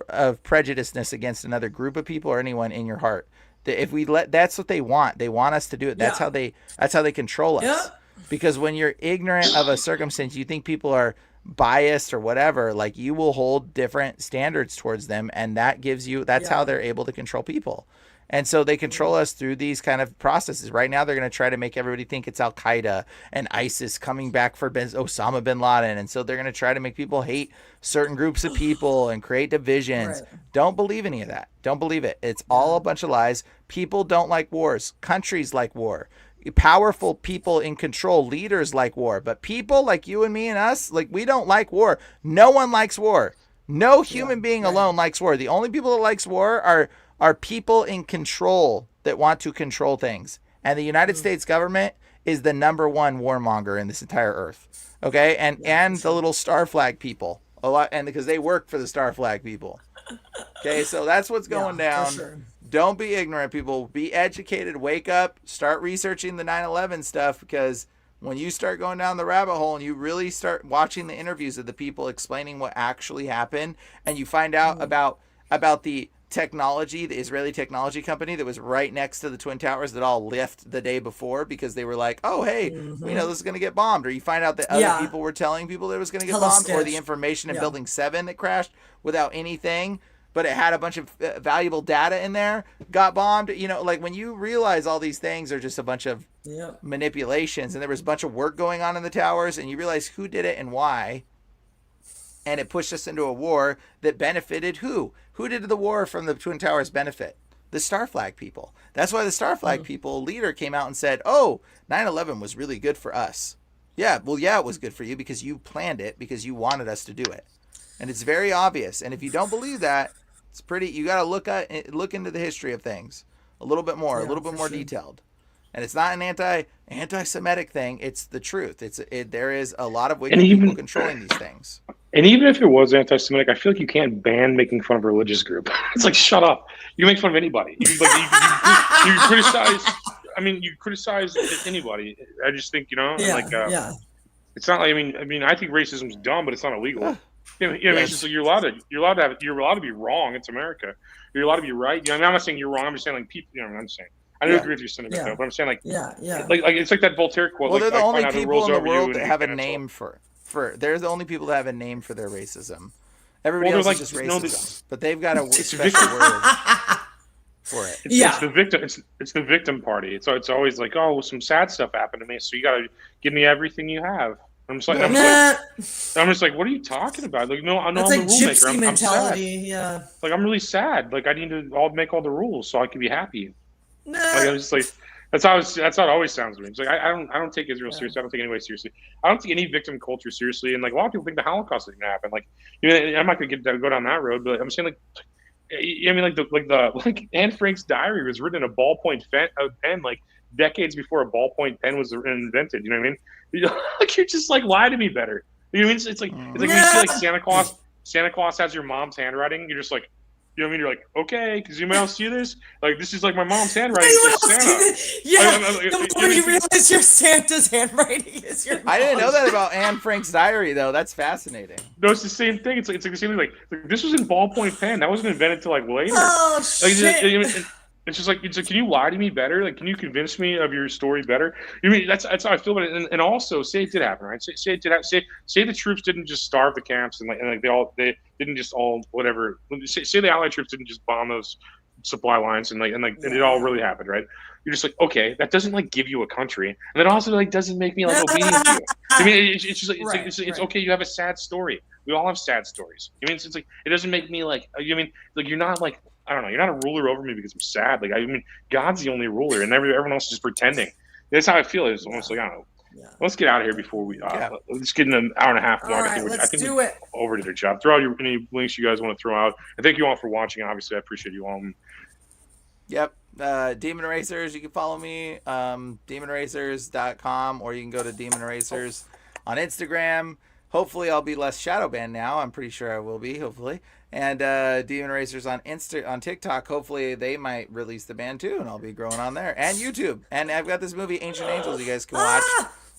prejudiceness against another group of people or anyone in your heart. If we let, that's what they want. They want us to do it. That's how they control us. Because when you're ignorant of a circumstance, you think people are biased or whatever, like you will hold different standards towards them, and that gives you, that's how they're able to control people. And so they control us through these kind of processes. Right now, they're going to try to make everybody think it's Al-Qaeda and ISIS coming back for Osama bin Laden. And so they're going to try to make people hate certain groups of people and create divisions. Right. Don't believe any of that. Don't believe it. It's all a bunch of lies. People don't like wars. Countries like war. Powerful people in control, leaders like war. But people like you and me and us, like, we don't like war. No one likes war. No human being alone likes war. The only people that likes war are people in control that want to control things. And the United States government is the #1 warmonger in this entire earth. Okay? And the little star flag people. A lot, and because they work for the star flag people. Okay, so that's what's going down. For sure. Don't be ignorant, people. Be educated. Wake up. Start researching the 9/11 stuff, because when you start going down the rabbit hole and you really start watching the interviews of the people explaining what actually happened, and you find out about the technology, the Israeli technology company that was right next to the Twin Towers that all left the day before because they were like, oh, hey, we know this is going to get bombed. Or you find out that other people were telling people that it was going to get bombed, or the information in Building 7 that crashed without anything, but it had a bunch of valuable data in there, got bombed. You know, like when you realize all these things are just a bunch of manipulations, and there was a bunch of work going on in the towers, and you realize who did it and why, and it pushed us into a war that benefited who? Who did the war from the Twin Towers benefit? The Star Flag people. That's why the Star Flag people leader came out and said, oh, 9/11 was really good for us. Yeah, well, yeah, it was good for you because you planned it, because you wanted us to do it. And it's very obvious. And if you don't believe that, it's pretty, you got to look into the history of things a little bit more, a little bit more detailed. And it's not an anti-Semitic thing. It's the truth. There is a lot of wicked people controlling these things. And even if it was anti-Semitic, I feel like you can't ban making fun of a religious group. It's like, shut up. You make fun of anybody. You criticize. I mean, you criticize anybody. I just think, it's not like, I mean, I think racism is dumb, but it's not illegal. It's just like you're allowed to be wrong. It's America. You're allowed to be right. I'm not saying you're wrong. I'm just saying, like, people. I'm just saying. I don't agree with your sentiment, though, but I'm saying, like, like it's like that Voltaire quote. Well, they're the only people in the world that have a name for. They're the only people that have a name for their racism. Everybody else is just racism, but they've got a special word for it. It's the victim. It's the victim party. It's always like, oh, some sad stuff happened to me, so you got to give me everything you have. I'm just like, what are you talking about? Like, no, I'm the rule maker. I'm sad. Like, I'm really sad. Like, I need to make all the rules so I can be happy. Like, I'm just like, that's how it always sounds to me. It's like I don't take Israel seriously. I don't take anybody seriously. I don't take any victim culture seriously. And like a lot of people think the Holocaust is gonna happen. Like, I'm not gonna go down that road, but I'm saying, like Anne Frank's diary was written in a ballpoint pen like decades before a ballpoint pen was invented. You know what I mean? Like, you're just like, lie to me better. You know what I mean? It's like when you see like Santa Claus has your mom's handwriting. You're just like, you know what I mean? You're like, okay, because anybody else see this? Like, this is like my mom's handwriting. The more you realize your Santa's handwriting is your mom's. I didn't know that about Anne Frank's diary, though. That's fascinating. No, it's the same thing. It's like the same thing. Like this was in ballpoint pen. That wasn't invented till like later. Oh shit! It's just like, can you lie to me better? Like, can you convince me of your story better? You mean that's how I feel about it. And also, say it did happen, right? Say it did happen. Say the troops didn't just starve the camps and they didn't just all whatever. Say the Allied troops didn't just bomb those supply lines and it all really happened, right? You're just like, okay, that doesn't like give you a country, and then also like doesn't make me like obedient to you. I mean, it's just like it's okay. You have a sad story. We all have sad stories. I mean, it's like it doesn't make me like. I mean, like you're not like. I don't know. You're not a ruler over me because I'm sad. Like, I mean, God's the only ruler, and everyone else is just pretending. That's how I feel. It's almost like, I don't know. let's get out of here before we. Let's get in an hour and a half mark. Right, I think do it. Over to a job. Throw out any links you guys want to throw out. And thank you all for watching. Obviously, I appreciate you all. Yep. Demon Erasers, you can follow me, demonerasers.com, or you can go to Demon Erasers on Instagram. Hopefully I'll be less shadow banned now. I'm pretty sure I will be, hopefully. And Demon Erasers on TikTok, hopefully they might release the band too, and I'll be growing on there. And YouTube. And I've got this movie, Ancient Angels, you guys can watch.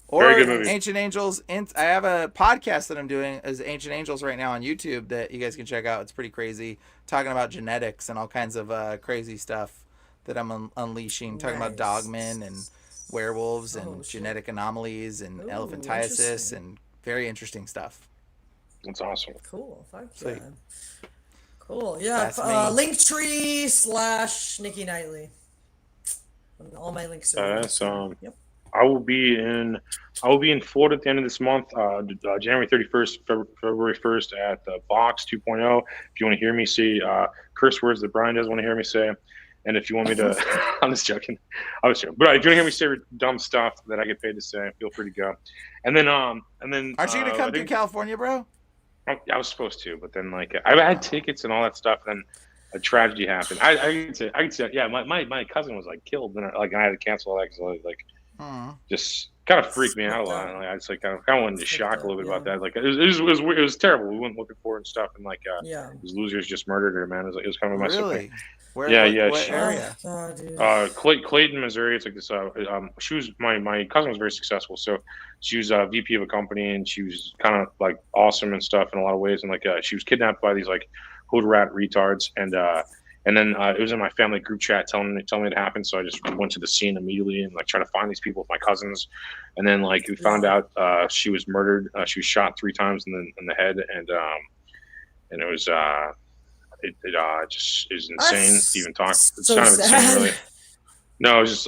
Or Very good movie. Ancient Angels. I have a podcast that I'm doing as Ancient Angels right now on YouTube that you guys can check out. It's pretty crazy, talking about genetics and all kinds of crazy stuff that I'm unleashing, talking about dogmen and werewolves and genetic anomalies and elephantiasis and very interesting stuff. That's awesome. Cool. Fuck Sweet. yeah. Cool. Yeah. Linktree / Nikki Knightley. All my links are. Yep. I will be in Florida at the end of this month, January 31st, February 1st at the Box 2.0. If you want to hear me say curse words that Bryan doesn't want to hear me say, and if you want me to, I'm just joking. I was joking. But if you want to hear me say dumb stuff that I get paid to say, feel free to go. And then aren't you gonna come to California, bro? I was supposed to, but then I had tickets and all that stuff, and a tragedy happened. I can say, yeah. My cousin was killed, and I had to cancel all that because just kind of freaked me out a lot. I just kind of went into shock a little bit about that. It was terrible. We went looking for it and stuff, and these losers just murdered her, man. It was kind of a mess. Really? What area? Clayton, Missouri. It's this. She was my cousin was very successful, so she was a VP of a company, and she was kind of awesome and stuff in a lot of ways. And she was kidnapped by these hood rat retards, and then it was in my family group chat telling me it happened. So I just went to the scene immediately and trying to find these people with my cousins. And then we found out she was murdered. She was shot 3 times in the head, and it was. It is insane to even talk. It's so kind of sad. insane, really. No, it was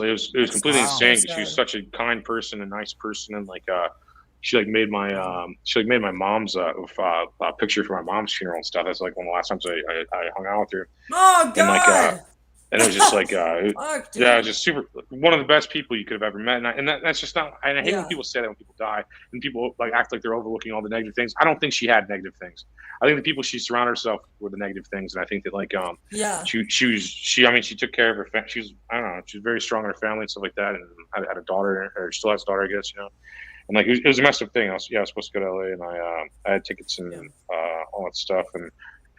completely insane because she was such a kind person, a nice person, and she made my mom's picture for my mom's funeral and stuff. That's one of the last times I hung out with her. Oh God! And it was just it was just super. One of the best people you could have ever met, and that's just not. And I hate when people say that when people die, and people act like they're overlooking all the negative things. I don't think she had negative things. I think the people she surrounded herself with the negative things, and I think that she took care of her family. She was very strong in her family and stuff like that, and had a daughter, or still has a daughter, I guess, And it was a messed up thing. I was supposed to go to LA, and I had tickets and all that stuff, and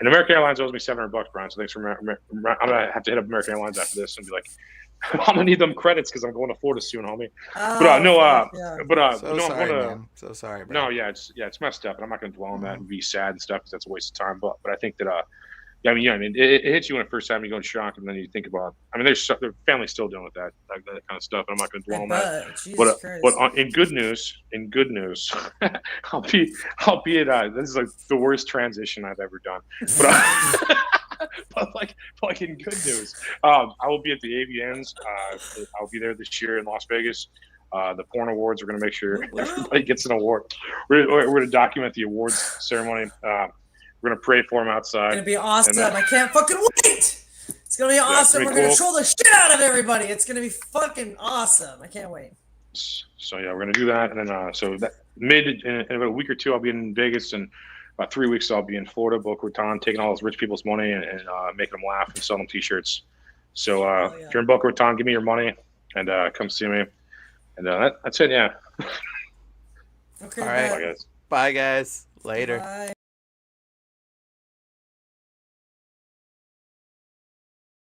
American Airlines owes me $700, Bryan. So thanks for I'm gonna have to hit up American Airlines after this and be like, I'm gonna need them credits because I'm going to Florida soon, homie. So sorry, bro. No, it's messed up, and I'm not gonna dwell on that and be sad and stuff because that's a waste of time. But I think that it hits you when the first time you go in shock, and then you think about. their family's still dealing with that kind of stuff, and I'm not going to dwell on that. But in good news, I'll be at. This is the worst transition I've ever done. But in good news, I will be at the AVNs. I'll be there this year in Las Vegas. The porn awards. We're going to make sure everybody gets an award. We're going to document the awards ceremony. We're going to pray for him outside. It's going to be awesome. I can't fucking wait. It's going to be awesome. We're going to troll the shit out of everybody. It's going to be fucking awesome. I can't wait. So, we're going to do that. And then, in about a week or two, I'll be in Vegas. And about 3 weeks, I'll be in Florida, Boca Raton, taking all those rich people's money and making them laugh and selling them T-shirts. So, if you're in Boca Raton, give me your money and come see me. And that's it, yeah. Okay, all right. Bye, guys. Bye, guys. Later. Bye.